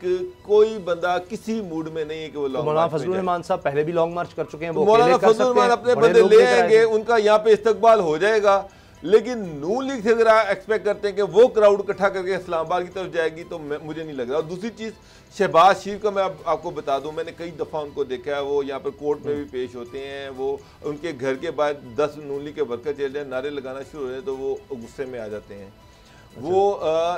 कोई बंदा किसी मूड में नहीं है कि वो लॉन्ग मार्च। मौलाना फजलुर रहमान साहब पहले भी लॉन्ग मार्च कर चुके हैं, वो मौलाना फजलुर रहमान अपने बंदे ले आएंगे, उनका यहाँ पे इस्तकबाल हो जाएगा। लेकिन नून लीग से अगर एक्सपेक्ट करते हैं कि वो क्राउड इकट्ठा करके इस्लामाबाद की तरफ जाएगी तो मुझे नहीं लग रहा। और दूसरी चीज़ शहबाज शरीफ का मैं आपको बता दूं, मैंने कई दफ़ा उनको देखा है, वो यहाँ पर कोर्ट में भी पेश होते हैं। वो उनके घर के बाद 10 नून लीग के वर्कर चले जाए, नारे लगाना शुरू हो जाए तो वो गुस्से में आ जाते हैं। वो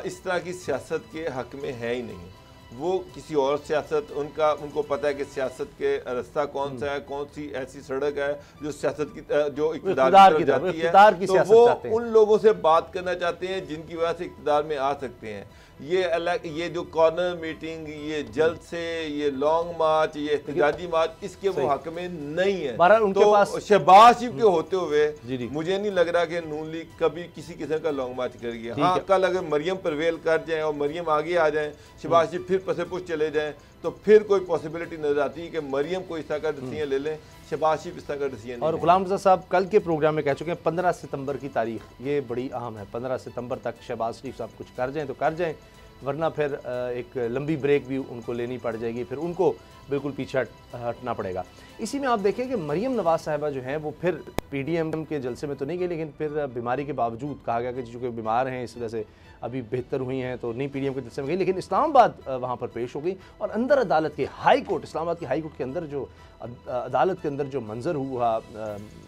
इस तरह की सियासत के हक में है ही नहीं, वो किसी और सियासत, उनको पता है कि सियासत के रास्ता कौन सा है, कौन सी ऐसी सड़क है जो सियासत की जो इक़्तिदार की तरफ जाती है, तो वो उन लोगों से बात करना चाहते हैं जिनकी वजह से इक़्तिदार में आ सकते हैं। ये जो कॉर्नर मीटिंग, ये जल्द से ये लॉन्ग मार्च, ये एहतजाजी मार्च, इसके वो हक में नहीं है। तो शहबाज शरीफ के होते हुए मुझे नहीं लग रहा कि नून लीग कभी किसी किस्म का लॉन्ग मार्च करेगी। हाँ, कल अगर मरियम परवेल कर जाए और मरियम आगे आ जाए, शहबाज शरीफ फिर पसे पुश चले जाएं, तो फिर कोई पॉसिबिलिटी नजर आती है कि मरियम को इस तरह का डिसीजन ले लें, शहबाज शरीफ इस तरह का डिसीजन। और गुलाम रज़ा साहब कल के प्रोग्राम में कह चुके हैं 15 सितंबर की तारीख ये बड़ी अहम है। 15 सितंबर तक शहबाज शरीफ साहब कुछ कर जाएं तो कर जाएं, वरना फिर एक लंबी ब्रेक भी उनको लेनी पड़ जाएगी, फिर उनको बिल्कुल पीछे हटना पड़ेगा। इसी में आप देखें कि मरियम नवाज साहिबा जो हैं वो फिर पीडीएम के जलसे में तो नहीं गई, लेकिन फिर बीमारी के बावजूद कहा गया कि चूँकि बीमार हैं इस वजह से अभी बेहतर हुई हैं तो नहीं पीडीएम के जलसे में गई, लेकिन इस्लामाबाद वहाँ पर पेश हो गई। और अंदर अदालत के हाई कोर्ट, इस्लामाबाद की हाई कोर्ट के अंदर जो अदालत के अंदर जो मंजर हुआ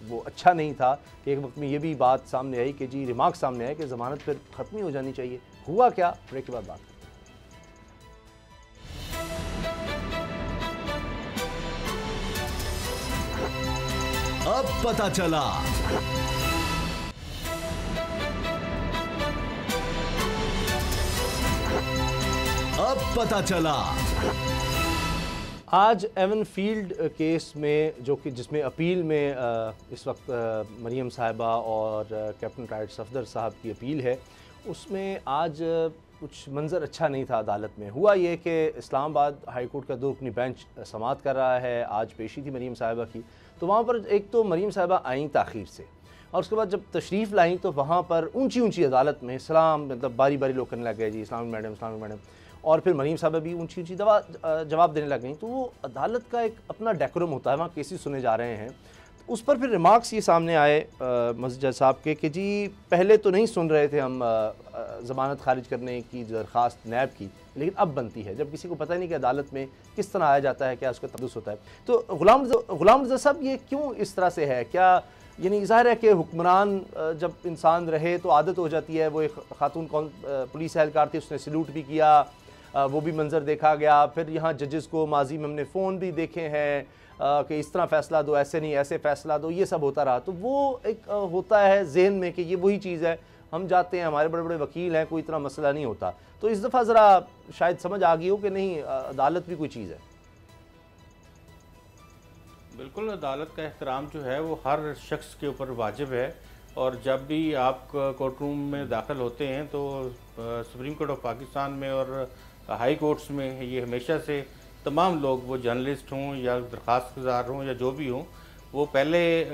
वो अच्छा नहीं था कि एक वक्त में ये भी बात सामने आई कि जी रिमार्क सामने आए कि ज़मानत फिर ख़त्म ही हो जानी चाहिए। हुआ क्या, ब्रेक के बाद बात। अब पता चला। अब पता चला। आज एवन फील्ड केस में जो कि जिसमें अपील में इस वक्त मरियम साहिबा और कैप्टन राइट सफदर साहब की अपील है, उसमें आज कुछ मंजर अच्छा नहीं था अदालत में। हुआ ये कि इस्लामाबाद हाई कोर्ट का 2 रुकनी बेंच समाअत कर रहा है। आज पेशी थी मरियम साहिबा की, तो वहाँ पर एक तो मरियम साहिबा आई ताख़ीर से, और उसके बाद जब तशरीफ़ लाई तो वहाँ पर ऊंची अदालत में सलाम मतलब बारी बारी लोग करने लग गए, जी इस्लामिक मैडम, और फिर मरियम साहिबा भी ऊंची जवाब देने लग गई। तो वो अदालत का एक अपना डेकोरम होता है, वहाँ केसेस सुने जा रहे हैं, तो उस पर फिर रिमार्क्स ये सामने आए मस्जिद जज साहब के कि जी पहले तो नहीं सुन रहे थे हम ज़मानत खारिज करने की दरख्वास्त नैब की, लेकिन अब बनती है, जब किसी को पता नहीं कि अदालत में किस तरह आया जाता है, क्या उसका तदुस होता है। तो गुलाम रज़ा साहब ये क्यों इस तरह से है? क्या यानी ज़ाहिर है कि हुक्मरान जब इंसान रहे तो आदत हो जाती है। वो एक खातून पुलिस एहलकार थी, उसने सल्यूट भी किया, वो भी मंजर देखा गया। फिर यहाँ जजेस को माजी में हमने फ़ोन भी देखे हैं कि इस तरह फ़ैसला दो, ऐसे नहीं ऐसे फ़ैसला दो, ये सब होता रहा। तो वो एक होता है जहन में कि ये वही चीज़ है, हम जाते हैं, हमारे बड़े बड़े वकील हैं, कोई इतना मसला नहीं होता। तो इस दफ़ा ज़रा शायद समझ आ गई हो कि नहीं अदालत भी कोई चीज़ है। बिल्कुल, अदालत का एहतराम जो है वो हर शख्स के ऊपर वाजिब है, और जब भी आप कोर्ट रूम में दाखिल होते हैं तो सुप्रीम कोर्ट ऑफ पाकिस्तान में और हाई कोर्ट्स में ये हमेशा से तमाम लोग, वो जर्नलिस्ट हों या दरख्वास्त गुजार हों या जो भी हों, वो पहले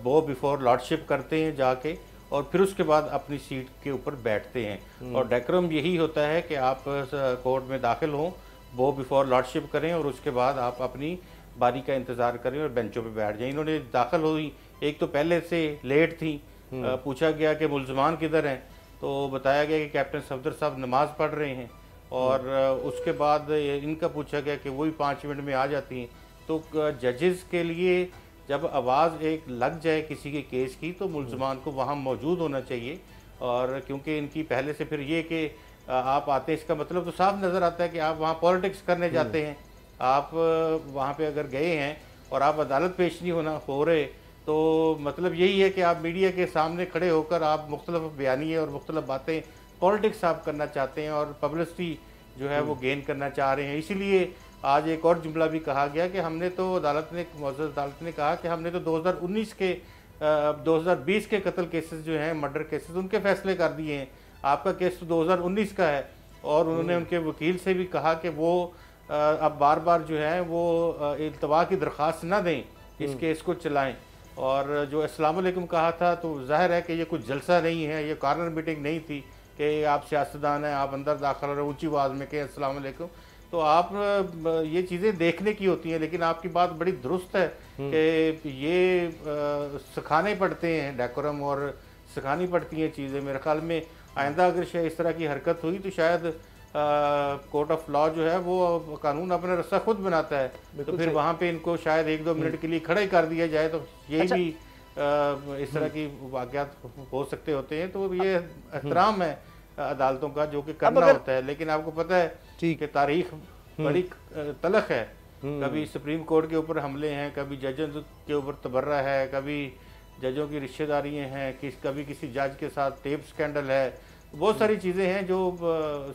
बो बिफोर लॉर्डशिप करते हैं जाके, और फिर उसके बाद अपनी सीट के ऊपर बैठते हैं। और डेकोरम यही होता है कि आप कोर्ट में दाखिल हों, बो बिफोर लॉर्डशिप करें, और उसके बाद आप अपनी बारी का इंतज़ार करें और बेंचों पे बैठ जाएं। इन्होंने दाखिल हुई, एक तो पहले से लेट थी, पूछा गया कि मुल्ज़मान किधर हैं, तो बताया गया कि कैप्टन सफदर साहब नमाज़ पढ़ रहे हैं, और उसके बाद इनका पूछा गया कि वही 5 मिनट में आ जाती हैं। तो जजेस के लिए जब आवाज़ एक लग जाए किसी के केस की, तो मुल्ज़मान को वहाँ मौजूद होना चाहिए। और क्योंकि इनकी पहले से फिर ये कि आप आते हैं, इसका मतलब तो साफ नज़र आता है कि आप वहाँ पॉलिटिक्स करने जाते हैं। आप वहाँ पे अगर गए हैं और आप अदालत पेश नहीं हो रहे, तो मतलब यही है कि आप मीडिया के सामने खड़े होकर आप मुख्तलिफ बयानिए और मुख्तलिफ बातें, पॉलिटिक्स आप करना चाहते हैं और पब्लिसिटी जो है वो गेन करना चाह रहे हैं। इसीलिए आज एक और जुमला भी कहा गया कि हमने तो मौजूद अदालत ने कहा कि हमने तो 2020 के कत्ल केसेस जो हैं, मर्डर केसेस, उनके फैसले कर दिए हैं। आपका केस तो 2019 का है। और उन्होंने उनके वकील से भी कहा कि वो अब बार बार जो है वो इल्तवा की दरख्वास्त ना दें, इस केस को चलाएं। और जो अस्सलाम वालेकुम कहा था, तो जाहिर है कि ये कुछ जलसा नहीं है, ये कॉर्नर मीटिंग नहीं थी कि आप सियासतदान हैं, आप अंदर दाखिल और ऊंची आवाज़ में कहें अस्सलाम वालेकुम। तो आप ये चीज़ें देखने की होती हैं, लेकिन आपकी बात बड़ी दुरुस्त है कि ये सिखाने पड़ते हैं, डेकोरम और सिखानी पड़ती हैं चीज़ें। मेरे ख्याल में आइंदा अगर इस तरह की हरकत हुई तो शायद कोर्ट ऑफ लॉ जो है वो कानून अपना रास्ता खुद बनाता है, तो फिर वहाँ पे इनको शायद 1-2 मिनट के लिए खड़े कर दिया जाए, तो ये भी इस तरह की वाक़यात हो सकते होते हैं। तो ये एहतराम है अदालतों का जो कि करना होता है। लेकिन आपको पता है कि तारीख बड़ी तलख है, कभी सुप्रीम कोर्ट के ऊपर हमले हैं, कभी जजों के ऊपर तबर्रा है, कभी जजों की रिश्तेदारियाँ हैं, कभी किसी जज के साथ टेप स्कैंडल है, बहुत सारी चीजें हैं जो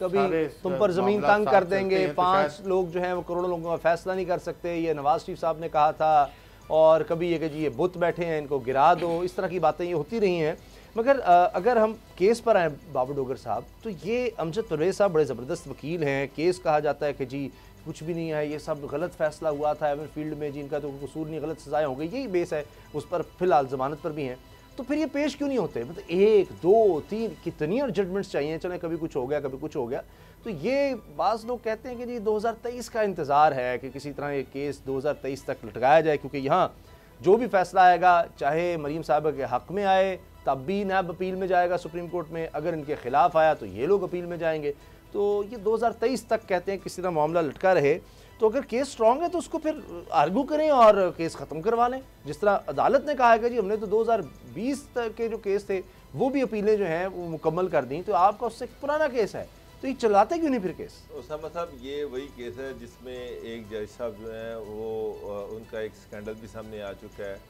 कभी तुम पर जमीन तंग कर देंगे, 5 लोग जो हैं वो करोड़ों लोगों का फैसला नहीं कर सकते, ये नवाज शरीफ साहब ने कहा था। और कभी ये कि जी ये बुत बैठे हैं, इनको गिरा दो, इस तरह की बातें ये होती रही हैं। मगर अगर हम केस पर आए बाबर डोगर साहब, तो ये अमजद परवेज़ साहब बड़े ज़बरदस्त वकील हैं। केस कहा जाता है कि जी कुछ भी नहीं है, ये सब गलत फैसला हुआ था एवन फील्ड में, जिनका तो कसूर नहीं, गलत सजाएं हो गई, यही बेस है, उस पर फिलहाल जमानत पर भी हैं। तो फिर ये पेश क्यों नहीं होते? मतलब 1, 2, 3 कितनी और जजमेंट्स चाहिए? चलें कभी कुछ हो गया, कभी कुछ हो गया। तो ये बाज़ लोग कहते हैं कि जी 2023 का इंतज़ार है कि किसी तरह ये केस 2023 तक लटकाया जाए, क्योंकि यहाँ जो भी फैसला आएगा, चाहे मरीम साहब के हक़ में आए तब भी नैब अपील में जाएगा सुप्रीम कोर्ट में, अगर इनके ख़िलाफ़ आया तो ये लोग अपील में जाएंगे। तो ये 2023 तक कहते हैं किसी तरह मामला लटका रहे। तो अगर केस स्ट्रॉन्ग है तो उसको फिर आर्गू करें और केस ख़त्म करवा लें, जिस तरह अदालत ने कहा है कि जी हमने तो 2020 तक के जो केस थे वो भी अपीलें जो हैं वो मुकम्मल कर दी, तो आपका उससे पुराना केस है, तो ये चलाते क्यों नहीं फिर केस? उसामा साहब, ये वही केस है जिसमें एक जज साहब जो हैं वो उनका एक स्कैंडल भी सामने आ चुका है।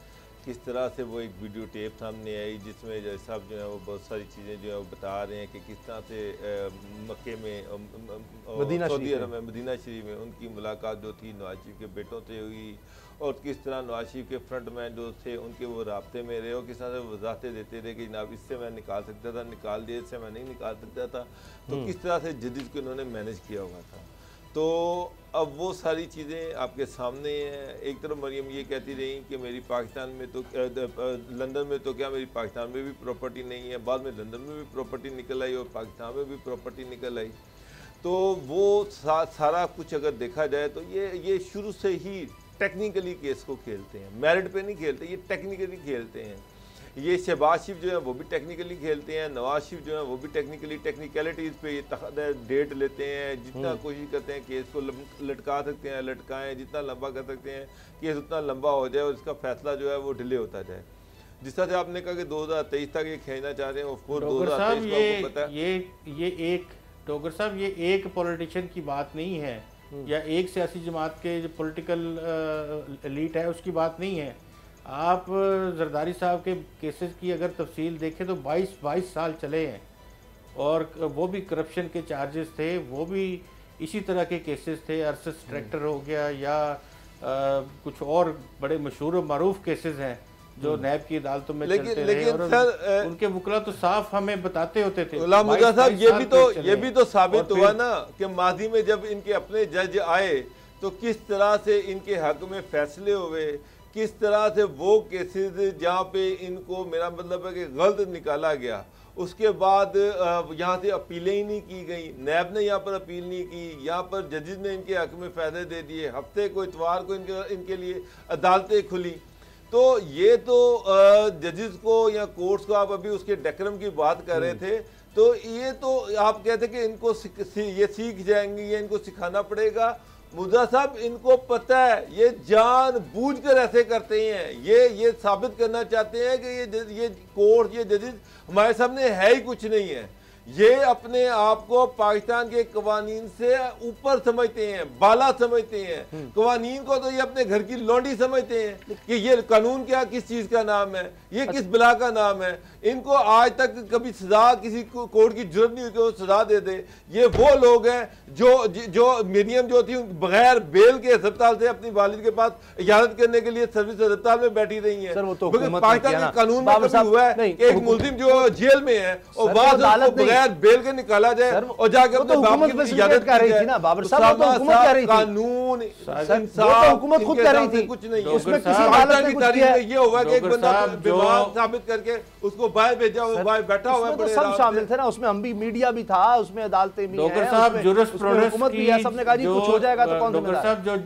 किस तरह से वो एक वीडियो टेप सामने आई जिसमें जज साहब जो है वो बहुत सारी चीज़ें जो है वो बता रहे हैं कि किस तरह से मक्के में, सऊदी अरब में, मदीना शरीफ में उनकी मुलाकात जो थी नवाज शरीफ के बेटों से हुई, और किस तरह नवाज शरीफ के फ्रंट मैन जो थे उनके वो राब्ते में रहे, और किस तरह से वजाहतें देते थे कि जनाब इससे मैं निकाल सकता था, निकाल दिया, इससे मैं नहीं निकाल सकता था। तो किस तरह से जजेस को इन्होंने मैनेज किया हुआ था। तो अब वो सारी चीज़ें आपके सामने हैं। एक तरफ मरियम ये कहती रही कि मेरी पाकिस्तान में तो लंदन में तो क्या मेरी पाकिस्तान में भी प्रॉपर्टी नहीं है, बाद में लंदन में भी प्रॉपर्टी निकल आई और पाकिस्तान में भी प्रॉपर्टी निकल आई। तो वो सारा कुछ अगर देखा जाए तो ये शुरू से ही टेक्निकली केस को खेलते हैं, मेरिट पे नहीं खेलते, ये टेक्निकली खेलते हैं। ये शहबाज शरीफ जो है वो भी टेक्निकली खेलते हैं, नवाज शरीफ जो है वो भी टेक्निकलिटीज़ पे ये डेट लेते हैं, जितना कोशिश करते हैं केस को लटका सकते हैं लटकाएं, जितना लंबा कर सकते हैं केस उतना लंबा हो जाए और इसका फैसला जो है वो डिले होता जाए। जिस तरह से आपने कहा कि 2023 तक ये खींचना चाह रहे हैं, ऑफकोर्स 2023 को पता है। डोगर साहब, ये एक पॉलिटिशियन की बात नहीं है या एक सियासी जमात के जो पॉलिटिकल एलीट है उसकी बात नहीं है। आप जरदारी साहब के केसेस की अगर तफसील देखें तो 22 साल चले हैं, और वो भी करप्शन के चार्जेस थे, वो भी इसी तरह के केसेस थे। अर्सस ट्रैक्टर हो गया या कुछ और बड़े मशहूर और मारूफ केसेस हैं जो नैब की अदालतों में चलते रहे और सर उनके वकला तो साफ हमें बताते होते थे। गुलाम मुर्तज़ा साहब ये भी तो साबित हुआ ना कि माजी में जब इनके अपने जज आए तो किस तरह से इनके हक में फैसले हुए, किस तरह से वो केसेस जहाँ पे इनको, मेरा मतलब है कि गलत निकाला गया, उसके बाद यहाँ से अपीलें ही नहीं की गई, नैब ने यहाँ पर अपील नहीं की, यहाँ पर जजेस ने इनके हक में फ़ायदे दे दिए, हफ्ते को इतवार को इनके लिए अदालतें खुली। तो ये तो जजेस को या कोर्ट्स को, आप अभी उसके डेकरम की बात कर रहे थे, तो ये तो आप कहते कि इनको ये सीख जाएंगे, ये इनको सिखाना पड़ेगा। मुर्तज़ा साहब इनको पता है, ये जानबूझकर ऐसे करते हैं, ये साबित करना चाहते हैं कि ये कोर्ट, ये जजेस हमारे सामने है ही कुछ नहीं है, ये अपने आप को पाकिस्तान के कवानीन से ऊपर समझते हैं, बाला समझते हैं। कवानीन को तो ये अपने घर की लौंडी समझते हैं कि ये कानून क्या, किस चीज का नाम है, ये किस बिला का नाम है। इनको आज तक कभी सजा, किसी कोर्ट की जरूरत नहीं हुई कि वो सजा दे दे। ये वो लोग हैं जो मरियम जो थी बगैर बेल के अस्पताल से अपनी वालिद के पास इजाजत करने के लिए सर्विस अस्पताल में बैठी रही है। पाकिस्तान के कानून में कभी हुआ है कि एक मुल्जिम जो जेल में है और वहां बगैर बेल के निकाला जाए और जाकर अपने बाप की इजाजत कर रही थी ना। बाबर साहब तो हुकूमत कर रही थी, कानून इंसाफ हुकूमत खुद कर रही थी, कुछ नहीं। उसमें किसी अदालत की तारीख में ये हुआ कि एक बंदा बीमार साबित करके उसको बाहर भेजा, वो बाहर बैठा हुआ है, सब शामिल थे ना उसमें, हम भी, मीडिया भी था उसमें, अदालतें भी हैं, साहब हुकूमत भी है, सबने कहा जी कुछ हो जाएगा तो कौन जिम्मेदार। जो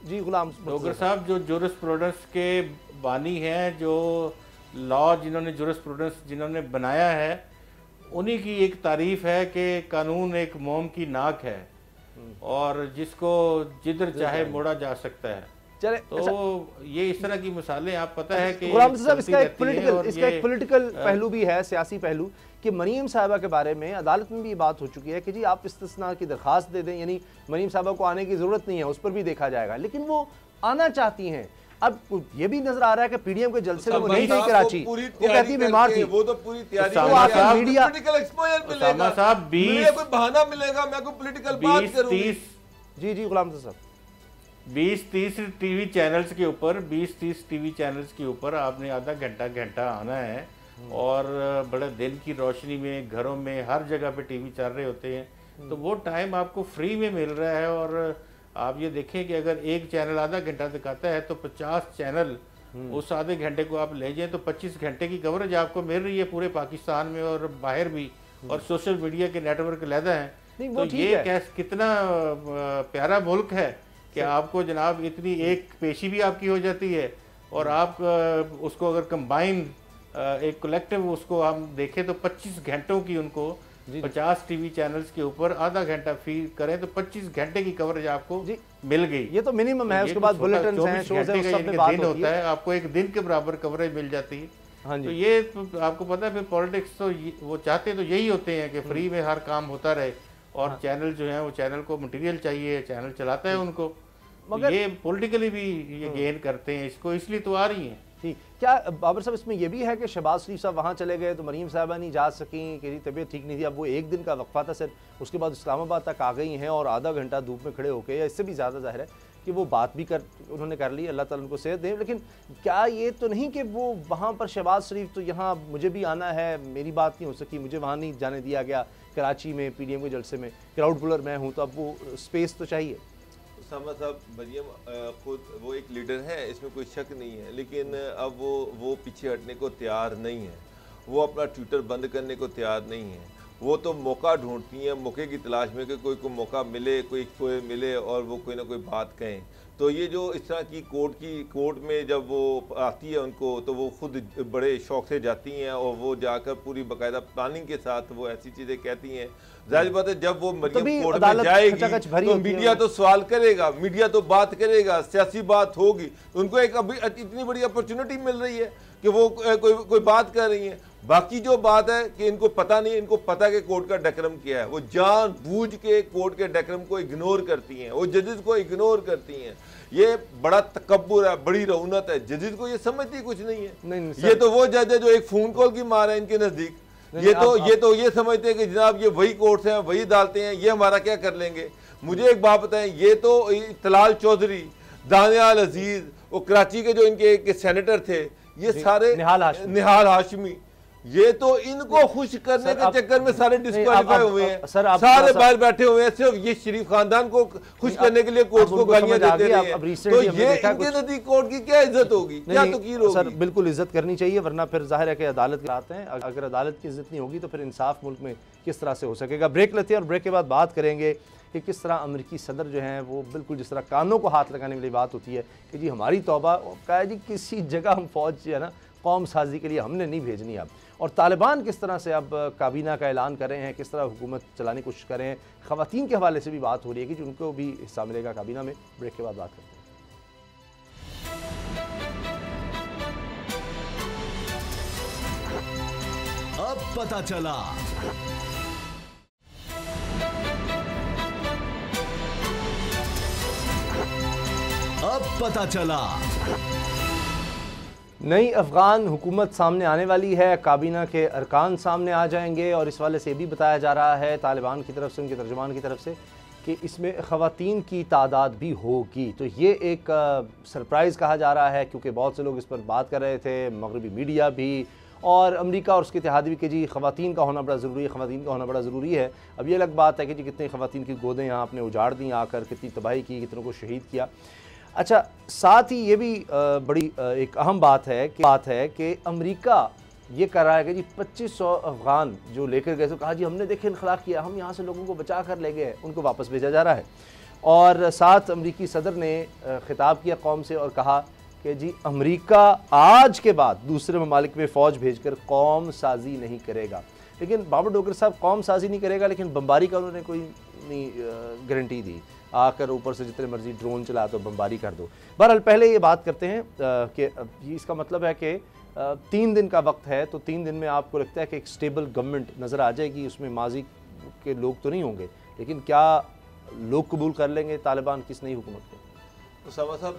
जी गुलाम डॉक्टर साहब जो जुरिस्प्रूडेंस के बानी हैं, जो लॉ जिन्होंने जुरिस्प्रूडेंस जिन्होंने बनाया है, उन्हीं की एक तारीफ है कि कानून एक मोम की नाक है और जिसको जिधर चाहे मोड़ा जा सकता है। चले तो ये इस तरह की मिसालें आप पता है कि गुलाम साहब इसका एक पॉलिटिकल पहलू भी है, सियासी पहलू, कि मरीम साहिबा के बारे में अदालत में भी बात हो चुकी है कि जी आप इस्तिस्ना की दरखास्त दे दें, यानी मरीम साहिबा को आने की जरूरत नहीं है, उस पर भी देखा जाएगा, लेकिन वो आना चाहती हैं। अब ये भी नजर आ रहा है कि पीडीएम के जलसे में वो नहीं गई कराची, वो कहती है बीमार थी, वो तो पूरी तैयारी मीडिया पॉलिटिकल एक्सपोजर मिलेगा साहब, 20 कोई बहाना मिलेगा, मैं कोई पॉलिटिकल बात करूंगी। जी गुलाम साहब 20-30 टीवी चैनल्स के ऊपर 20-30 टीवी चैनल्स के ऊपर आपने आधा घंटा आना है और बड़े दिन की रोशनी में घरों में हर जगह पे टीवी चल रहे होते हैं, तो वो टाइम आपको फ्री में मिल रहा है। और आप ये देखें कि अगर एक चैनल आधा घंटा दिखाता है तो 50 चैनल उस आधे घंटे को आप ले जाएं तो 25 घंटे की कवरेज आपको मिल रही है पूरे पाकिस्तान में और बाहर भी, और सोशल मीडिया के नेटवर्क अलहदा हैं। तो ये कितना प्यारा मुल्क है कि आपको जनाब इतनी एक पेशी भी आपकी हो जाती है और आप उसको अगर कंबाइन एक कलेक्टिव उसको हम देखें तो 25 घंटों की उनको 50 टीवी चैनल्स के ऊपर आधा घंटा फीड करें तो 25 घंटे की कवरेज आपको मिल गई। ये तो मिनिमम है, उसके बाद बुलेटिन हैं, शोज हैं, सब में बात होती है, आपको एक दिन के बराबर कवरेज मिल जाती है। तो ये तो आपको पता है फिर पॉलिटिक्स तो वो चाहते तो यही होते हैं कि फ्री में हर काम होता रहे और चैनल जो है वो चैनल को मटेरियल चाहिए, चैनल चलाता है उनको, मगर ये पॉलिटिकली भी ये गेन करते हैं इसको, इसलिए तो आ रही हैं। ठीक, क्या बाबर साहब इसमें यह भी है कि शहबाज शरीफ साहब वहाँ चले गए तो मरीम साहबा नहीं जा सकी कि तबीयत ठीक नहीं थी, अब वो एक दिन का वक्फा था सिर्फ, उसके बाद इस्लामाबाद तक आ गई हैं और आधा घंटा धूप में खड़े होकर, या इससे भी ज़्यादा जाहिर है कि वो बात भी उन्होंने कर ली, अल्लाह ताला उनको सेहत दे, लेकिन क्या ये तो नहीं कि वो वहाँ पर शहबाज शरीफ तो यहाँ मुझे भी आना है, मेरी बात नहीं हो सकी, मुझे वहाँ नहीं जाने दिया गया, कराची में पीडीएम के जलसे में क्राउड पुलर मैं हूँ, तो अब वो स्पेस तो चाहिए। उसामा साहब, मरियम खुद वो एक लीडर है, इसमें कोई शक नहीं है, लेकिन अब वो पीछे हटने को तैयार नहीं है, वो अपना ट्विटर बंद करने को तैयार नहीं है, वो तो मौका ढूंढती हैं, मौके की तलाश में कि कोई मौका मिले, कोई मिले और वो कोई ना कोई बात कहें। तो ये जो इस तरह की कोर्ट में जब वो आती है उनको, तो वो खुद बड़े शौक से जाती हैं और वो जाकर पूरी बाकायदा प्लानिंग के साथ वो ऐसी चीज़ें कहती हैं। जाहिर बात है जब वो मरियम कोर्ट में जाएगी तो मीडिया तो सवाल करेगा, मीडिया तो बात करेगा, सियासी बात होगी, उनको एक अभी इतनी बड़ी अपॉर्चुनिटी मिल रही है कि वो कोई बात कर रही है। बाकी जो बात है कि इनको पता नहीं, इनको पता कि कोर्ट का डेकरम क्या है, वो जानबूझ के कोर्ट के डेकरम को इग्नोर करती हैं, वो जजेस को इग्नोर करती हैं। ये बड़ा तकब्बुर है, बड़ी रऊनत है, जजेस को ये समझती कुछ नहीं है। नहीं, ये तो वो जज है जो एक फोन कॉल की मार है इनके नजदीक। ये समझते हैं कि जनाब ये वही कोर्ट्स हैं, वही अदालतें हैं, ये हमारा क्या कर लेंगे। मुझे एक बात बताएं, ये तो तलाल चौधरी, दानियाल अजीज, वो कराची के जो इनके सेनेटर थे, ये सारे निहाल हाशमी, ये तो इनको खुश करने के चक्कर में सारे डिस्क्वालीफाई हुए हैं, सारे बाहर बैठे हुए हैं, सिर्फ ये शरीफ खानदान को खुश करने के लिए कोर्ट को गालियां देते रहे हैं। तो ये इनके नजदीक कोर्ट की क्या इज्जत होगी, क्या तकीर होगी? सर बिल्कुल इज्जत करनी चाहिए, वरना फिर जाहिर है कि अदालत के आते हैं, अगर अदालत की इज्जत नहीं होगी तो फिर इंसाफ मुल्क में किस तरह से हो सकेगा। ब्रेक लेते हैं और ब्रेक के बाद बात करेंगे कि किस तरह अमेरिकी सदर जो हैं वो बिल्कुल जिस तरह कानों को हाथ लगाने वाली बात होती है कि जी हमारी तौबा, कहा जी किसी जगह हम फौज जो है ना कौम साजी के लिए हमने नहीं भेजनी अब, और तालिबान किस तरह से अब काबीना का ऐलान कर रहे हैं, किस तरह हुकूमत चलाने की कोशिश कर रहे हैं, ख़वातीन के हवाले से भी बात हो रही है कि उनको भी हिस्सा मिलेगा काबीना में। ब्रेक के बाद बात करते हैं। अब पता चला। अब पता चला। नई अफ़गान हुकूमत सामने आने वाली है, काबीना के अरकान सामने आ जाएंगे, और इस वाले से भी बताया जा रहा है तालिबान की तरफ से, उनके तर्जुमान की तरफ से, कि इसमें ख़वातीन की तादाद भी होगी। तो ये एक सरप्राइज़ कहा जा रहा है, क्योंकि बहुत से लोग इस पर बात कर रहे थे, मगरबी मीडिया भी और अमेरिका और उसके इत्तेहादी भी, कि जी ख़वातीन का होना बड़ा ज़रूरी है, ख़वातीन का होना बड़ा ज़रूरी है। अब ये अलग बात है कि जी कितनी ख़वातीन की गोदें यहाँ आपने उजाड़ दी आकर, कितनी तबाही की, कितनों को शहीद किया। अच्छा, साथ ही ये भी बड़ी एक अहम बात है कि अमेरिका ये कर रहा है कि जी 2500 अफ़गान जो लेकर गए, तो कहा जी हमने देखे इनखलाक किया, हम यहाँ से लोगों को बचा कर ले गए, उनको वापस भेजा जा रहा है। और साथ अमेरिकी सदर ने ख़िताब किया कौम से और कहा कि जी अमेरिका आज के बाद दूसरे ममालिक में फ़ौज भेजकर कौम साजी नहीं करेगा। लेकिन बाबर डोगर साहब कौम साजी नहीं करेगा, लेकिन बमबारी का उन्होंने कोई नहीं गारंटी दी, आकर ऊपर से जितने मर्जी ड्रोन चला तो बमबारी कर दो। बहरहाल पहले ये बात करते हैं कि इसका मतलब है कि 3 दिन का वक्त है, तो 3 दिन में आपको लगता है कि एक स्टेबल गवर्नमेंट नज़र आ जाएगी, उसमें माजी के लोग तो नहीं होंगे, लेकिन क्या लोग कबूल कर लेंगे तालिबान की इस नई हुकूमत को? उसामा साहब,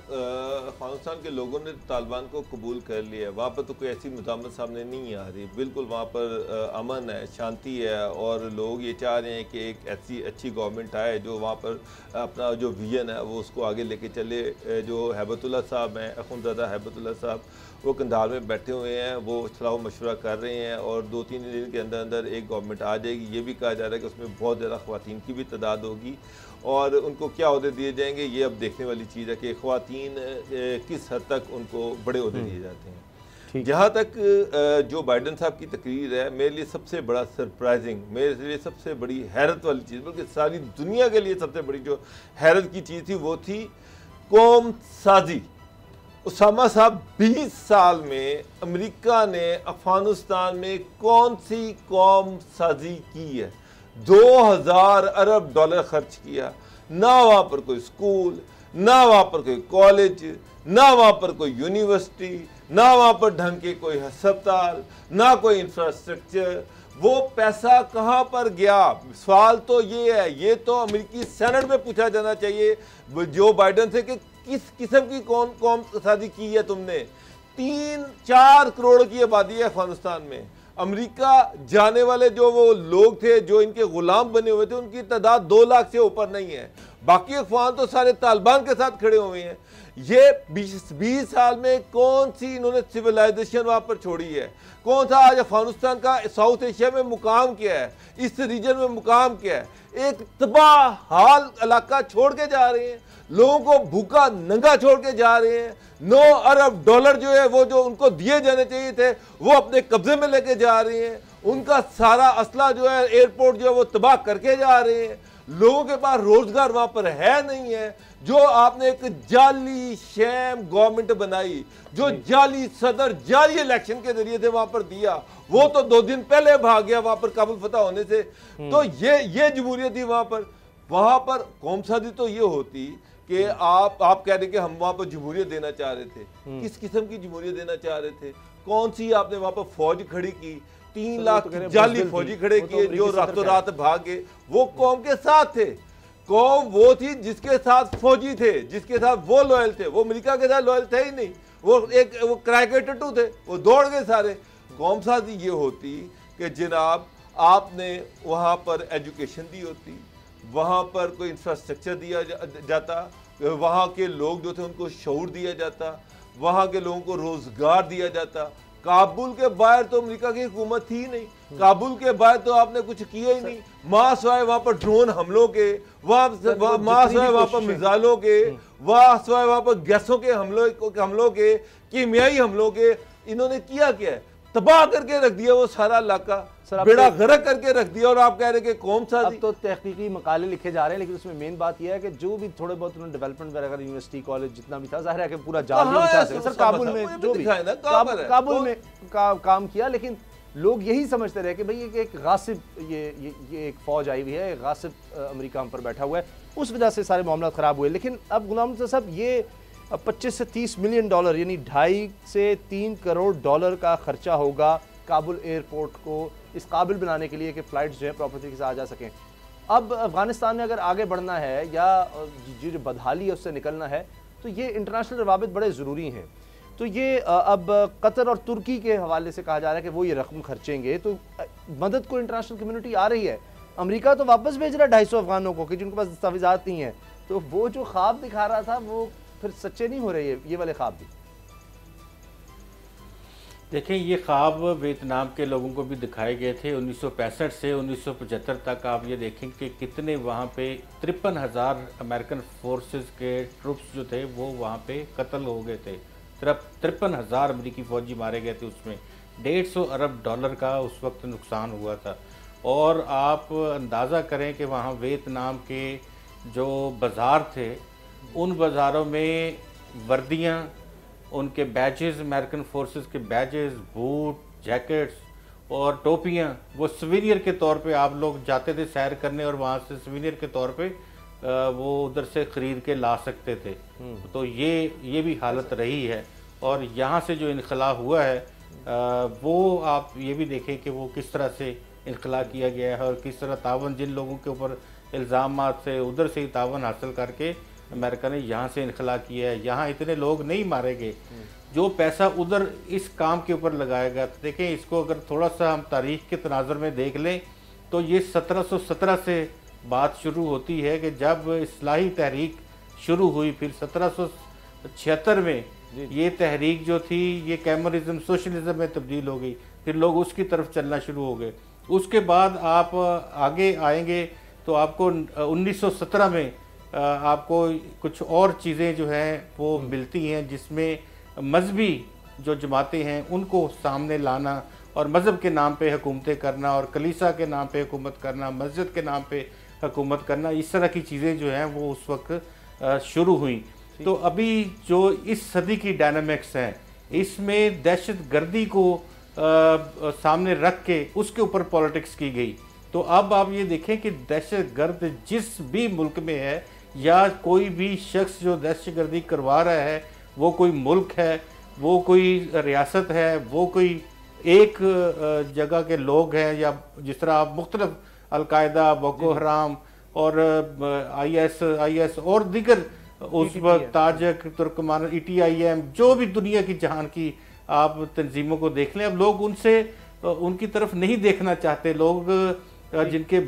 अफगानिस्तान के लोगों ने तालिबान को कबूल कर लिया, वहाँ पर तो कोई ऐसी मुज़ामत सामने नहीं आ रही, बिल्कुल वहाँ पर अमन है, शांति है, और लोग ये चाह रहे हैं कि एक ऐसी अच्छी गवर्नमेंट आए जो वहाँ पर अपना जो विजन है वो उसको आगे लेके चले। जो हैबतुल्लाह साहब हैं, अखुंज़ादा हैबतुल्लाह साहब, वो कंधार में बैठे हुए हैं, वो सलाह मशवरा कर रहे हैं, और 2-3 दिन के अंदर अंदर एक गवर्नमेंट आ जाएगी। ये भी कहा जा रहा है कि उसमें बहुत ज़्यादा ख़वातीन की भी तादाद होगी, और उनको क्या ओहदे दिए जाएंगे ये अब देखने वाली चीज़ है कि ख़वातीन किस हद तक उनको बड़े ओहदे दिए जाते हैं। जहाँ तक जो बाइडन साहब की तकरीर है, मेरे लिए सबसे बड़ा सरप्राइजिंग, मेरे लिए सबसे बड़ी हैरत वाली चीज़, बल्कि सारी दुनिया के लिए सबसे बड़ी जो हैरत की चीज़ थी वो थी कौम साजी। उसामा साहब, 20 साल में अमेरिका ने अफगानिस्तान में कौन सी कौम साजी की है? 2000 अरब डॉलर खर्च किया, ना वहाँ पर कोई स्कूल, ना वहाँ पर कोई कॉलेज, ना वहाँ पर कोई यूनिवर्सिटी, ना वहाँ पर ढंग के कोई अस्पताल, ना कोई इंफ्रास्ट्रक्चर। वो पैसा कहाँ पर गया? सवाल तो ये है, ये तो अमेरिकी सेनेट में पूछा जाना चाहिए जो बाइडन से कि किस किस्म की कौम साजी की है तुमने। 3-4 करोड़ की आबादी है अफगानिस्तान में। अमेरिका जाने वाले जो वो लोग थे जो इनके गुलाम बने हुए थे, उनकी तादाद 2 लाख से ऊपर नहीं है। बाकी अफगान तो सारे तालिबान के साथ खड़े हुए हैं। ये 20 साल में कौन सी इन्होंने सिविलाइजेशन वहाँ पर छोड़ी है? कौन सा आज अफगानिस्तान का साउथ एशिया में मुकाम क्या है, इस रीजन में मुकाम क्या है? एक तबाह हाल इलाका छोड़ के जा रहे हैं, लोगों को भूखा नंगा छोड़ के जा रहे हैं। 9 अरब डॉलर जो है वो जो उनको दिए जाने चाहिए थे वो अपने कब्जे में लेके जा रहे हैं। उनका सारा असला जो है एयरपोर्ट जो है वो तबाह करके जा रहे हैं। लोगों के पास रोजगार वहां पर है नहीं है। जो आपने एक जाली शैम गवर्नमेंट बनाई, जो जाली सदर जाली इलेक्शन के जरिए से वहां पर दिया, वो तो 2 दिन पहले भाग गया वहां पर काबुल फतह होने से। तो ये जमहूरियत थी वहां पर कौम साजी तो ये होती कि आप कह रहे कि हम वहां पर जमहूरियत देना चाह रहे थे। किस किस्म की जमहूरियत देना चाह रहे थे? कौन सी आपने वहां पर फौज खड़ी की? 3 लाख जाली फौजी खड़े किए जो रातों रात भागे। वो कौम के साथ थे। कौम वो थी जिसके साथ फौजी थे, जिसके साथ वो लॉयल थे। वो अमेरिका के साथ लॉयल थे ही नहीं। वो किराए के टट्टू थे, वो दौड़ गए सारे। कौम साजी ये होती कि जनाब आपने वहां पर एजुकेशन दी होती, वहाँ पर कोई इंफ्रास्ट्रक्चर दिया जाता, वहाँ के लोग जो थे उनको शऊर दिया जाता, वहाँ के लोगों को रोजगार दिया जाता। काबुल के बाहर तो अमेरिका की हुकूमत थी ही नहीं, काबुल के बाहर तो आपने कुछ किया ही नहीं। मास वाए वहाँ पर ड्रोन हमलों के, मास वाए वहाँ पर मिसाइलों के, मास वाए वहाँ पर गैसों के हमलों के, कीमियाई हमलों के। इन्होंने किया क्या है? तबाह करके रख दिया वो सारा इलाका, बेड़ा गर्क करके रख दिया। और आप कह रहे हैं कि कौन सा अब तो तहकीकी मकाले लिखे जा रहे हैं, लेकिन उसमें मेन बात यह है कि जो भी थोड़े बहुत उन्होंने डेवलपमेंट वगैरह यूनिवर्सिटी कॉलेज जितना भी था, जाहिर है कि पूरा जाल सर काबुल में जो भी काबुल में काम किया, लेकिन लोग यही समझते रहे कि भाई एक गासिब ये एक फौज आई हुई है, एक गासिब अमेरिका हम पर बैठा हुआ है, उस वजह से सारे मामला खराब हुए। लेकिन अब गुलाम साहब ये 25 से 30 मिलियन डॉलर यानी 2.5 से 3 करोड़ डॉलर का खर्चा होगा काबुल एयरपोर्ट को इस काबिल बनाने के लिए कि फ़्लाइट्स जो है प्रॉपर तरीके से आ जा सकें। अब अफ़गानिस्तान में अगर आगे बढ़ना है या जो बदहाली है उससे निकलना है, तो ये इंटरनेशनल रवाबित बड़े ज़रूरी हैं। तो ये अब कतर और तुर्की के हवाले से कहा जा रहा है कि वो ये रकम खर्चेंगे, तो मदद को इंटरनेशनल कम्युनिटी आ रही है। अमेरिका तो वापस भेज रहा है 250 अफगानों को कि जिनके पास दस्तावेज़ात नहीं है, तो वो जो ख्वाब दिखा रहा था वो फिर सच्चे नहीं हो रहे ये वाले ख्वाब भी। देखें, ये ख्वाब वियतनाम के लोगों को भी दिखाए गए थे। 1965 से 1975 तक आप ये देखें कि कितने वहाँ पे 53,000 अमेरिकन फोर्सेस के ट्रुप्स जो थे वो वहाँ पे कत्ल हो गए थे। 53,000 अमेरिकी फ़ौजी मारे गए थे। उसमें 150 अरब डॉलर का उस वक्त नुकसान हुआ था। और आप अंदाज़ा करें कि वहाँ वियतनाम के जो बाज़ार थे, उन बाज़ारों में वर्दियाँ, उनके बैजेस, अमेरिकन फोर्सेस के बैजेस, बूट, जैकेट्स और टोपियाँ, वो सवीनियर के तौर पे आप लोग जाते थे सैर करने और वहाँ से सवीनियर के तौर पे वो उधर से ख़रीद के ला सकते थे। तो ये भी हालत रही है। और यहाँ से जो इनखला हुआ है वो आप ये भी देखें कि वो किस तरह से इनखला किया गया है और किस तरह तावन, जिन लोगों के ऊपर इल्ज़ामात से उधर से ही तावन हासिल करके अमेरिका ने यहाँ से इनखला किया है। यहाँ इतने लोग नहीं मारे गए, जो पैसा उधर इस काम के ऊपर लगाया गया। तो देखें, इसको अगर थोड़ा सा हम तारीख़ के तनाज़ुर में देख लें तो ये 1717 से बात शुरू होती है कि जब इस्लाही तहरीक शुरू हुई, फिर 1776 में ये तहरीक जो थी ये कैमरिज्म, सोशलिज्म में तब्दील हो गई। फिर लोग उसकी तरफ चलना शुरू हो गए। उसके बाद आप आगे आएंगे तो आपको 1917 में आपको कुछ और चीज़ें जो हैं वो मिलती हैं, जिसमें मजहबी जो जमातें हैं उनको सामने लाना और मज़हब के नाम पे हुकूमतें करना और कलीसा के नाम पे हुकूमत करना, मस्जिद के नाम पे हुकूमत करना, इस तरह की चीज़ें जो हैं वो उस वक्त शुरू हुई। तो अभी जो इस सदी की डायनामिक्स हैं, इसमें दहशत गर्दी को सामने रख के उसके ऊपर पॉलिटिक्स की गई। तो अब आप ये देखें कि दहशत गर्द जिस भी मुल्क में है या कोई भी शख्स जो दहशत गर्दी करवा रहा है, वो कोई मुल्क है, वो कोई रियासत है, वो कोई एक जगह के लोग हैं, या जिस तरह आप मुख्तलिफ अलकायदा, बोको हराम और IS और दीगर उस वक्त ताजक, तुर्कमान, ETIM, जो भी दुनिया की जहान की आप तंजीमों को देख लें, अब लोग उनकी तरफ नहीं देखना चाहते। लोग जिनके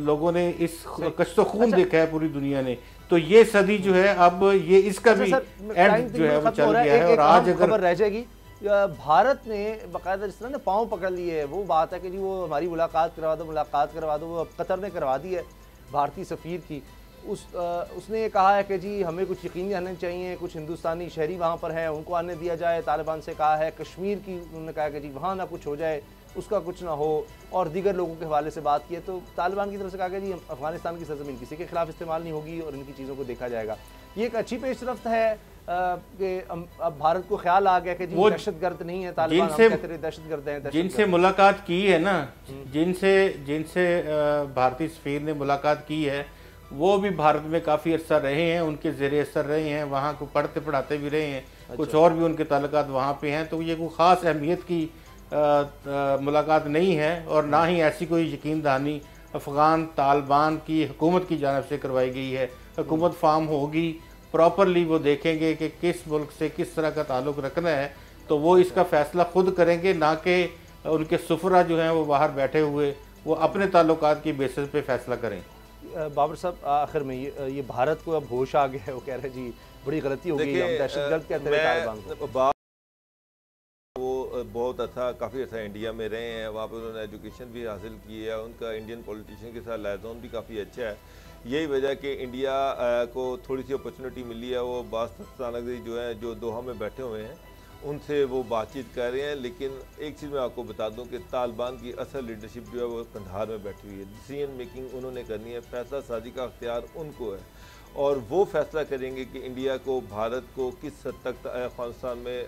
लोगों ने इस कश्तो खून देखा है पूरी दुनिया ने, तो ये सदी जो है अब ये इसका भी एंड जो है वो चल गया है। और आज अगर रह जाएगी, भारत ने बाकायदा जिस तरह ने पाँव पकड़ लिए है, वो बात है कि जी वो हमारी मुलाकात करवा दो। वो अब कतर ने करवा दी है भारतीय सफ़ीर की। उसने ये कहा है कि जी हमें कुछ यकीनी आने चाहिए, कुछ हिंदुस्तानी शहरी वहाँ पर हैं उनको आने दिया जाए। तालिबान से कहा है कश्मीर की, उन्होंने कहा कि जी वहाँ ना कुछ हो जाए, उसका कुछ ना हो। और दीगर लोगों के हवाले से बात की है तो तालिबान की तरफ से कहा कि जी अफगानिस्तान की सरजमीन किसी के खिलाफ इस्तेमाल नहीं होगी और इनकी चीज़ों को देखा जाएगा। ये एक अच्छी पेशरफ्त है कि अब भारत को ख्याल आ गया कि जी दहशतगर्द नहीं है तालिबान, हम कहते रहे दहशतगर्द हैं। जिनसे मुलाकात की है ना, जिनसे भारतीय सफ़ीर ने मुलाकात की है, वो भी भारत में काफ़ी अर्सा रहे हैं, उनके ज़ेरे असर रहे हैं, वहाँ को पढ़ते पढ़ाते भी रहे हैं। अच्छा। कुछ और भी उनके ताल्लुकात वहाँ पे हैं। तो ये कोई ख़ास अहमियत की मुलाकात नहीं है और ना ही ऐसी कोई यकीन दहानी अफ़गान तालिबान की हुकूमत की जानिब से करवाई गई है। हुकूमत फार्म होगी, प्रॉपरली वो देखेंगे कि किस मुल्क से किस तरह का ताल्लुक़ रखना है, तो वो इसका फ़ैसला खुद करेंगे, ना कि उनके सुफरा जो हैं वो बाहर बैठे हुए वो अपने ताल्लुकात की बेसिस पे फ़ैसला करें। बाबर साहब आखिर में ये भारत को अब होश आ गया है, वो कह रहे हैं जी बड़ी गलती हो गई, हम दहशतगर्द कहते हैं तालिबान को। वो बहुत अच्छा, काफ़ी अच्छा इंडिया में रहे हैं, वहाँ पर उन्होंने एजुकेशन भी हासिल की है, उनका इंडियन पॉलिटिशियन के साथ लाइजोन भी काफ़ी अच्छा है। यही वजह कि इंडिया को थोड़ी सी अपॉर्चुनिटी मिली है। वो बास्तानगरी जो है, जो दोहा में बैठे हुए हैं, उनसे वो बातचीत कर रहे हैं। लेकिन एक चीज़ मैं आपको बता दूं कि तालिबान की असल लीडरशिप जो है वो कंधार में बैठी हुई है। डिसीजन मेकिंग उन्होंने करनी है, फैसला साजी का अख्तियार उनको है, और वो फैसला करेंगे कि इंडिया को, भारत को किस हद तक अफगानिस्तान में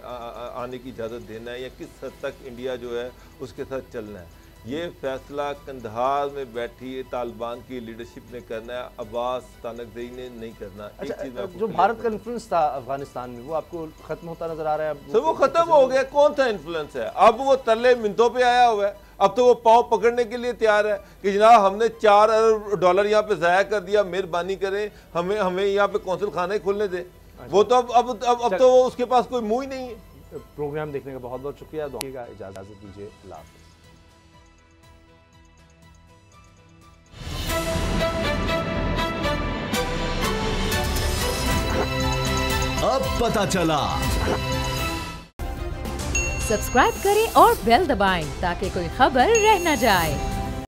आने की इजाज़त देना है या किस हद तक इंडिया जो है उसके साथ चलना है। ये फैसला कंधार में बैठी तालिबान की लीडरशिप ने करना है, अब्बास तानकज़ई ने नहीं करना। अच्छा, जो भारत का इन्फ्लुएंस था अफगानिस्तान में वो आपको खत्म होता नजर आ रहा है? सर वो खत्म हो गया। कौन सा इन्फ्लुएंस है? अब वो तरले मिनटों पे आया हुआ है। अब तो वो पाँव पकड़ने के लिए तैयार है कि जनाब हमने $4 अरब यहाँ पे ज़ाया कर दिया, मेहरबानी करें हमें यहाँ पे कौंसल खाने खोलने दे। वो तो अब तो उसके पास कोई मुंह ही नहीं है। प्रोग्राम देखने का बहुत बहुत शुक्रिया, इजाजत दीजिए, अल्लाह हाफ़िज़। अब पता चला। सब्सक्राइब करें और बेल दबाएं ताकि कोई खबर रह न जाए।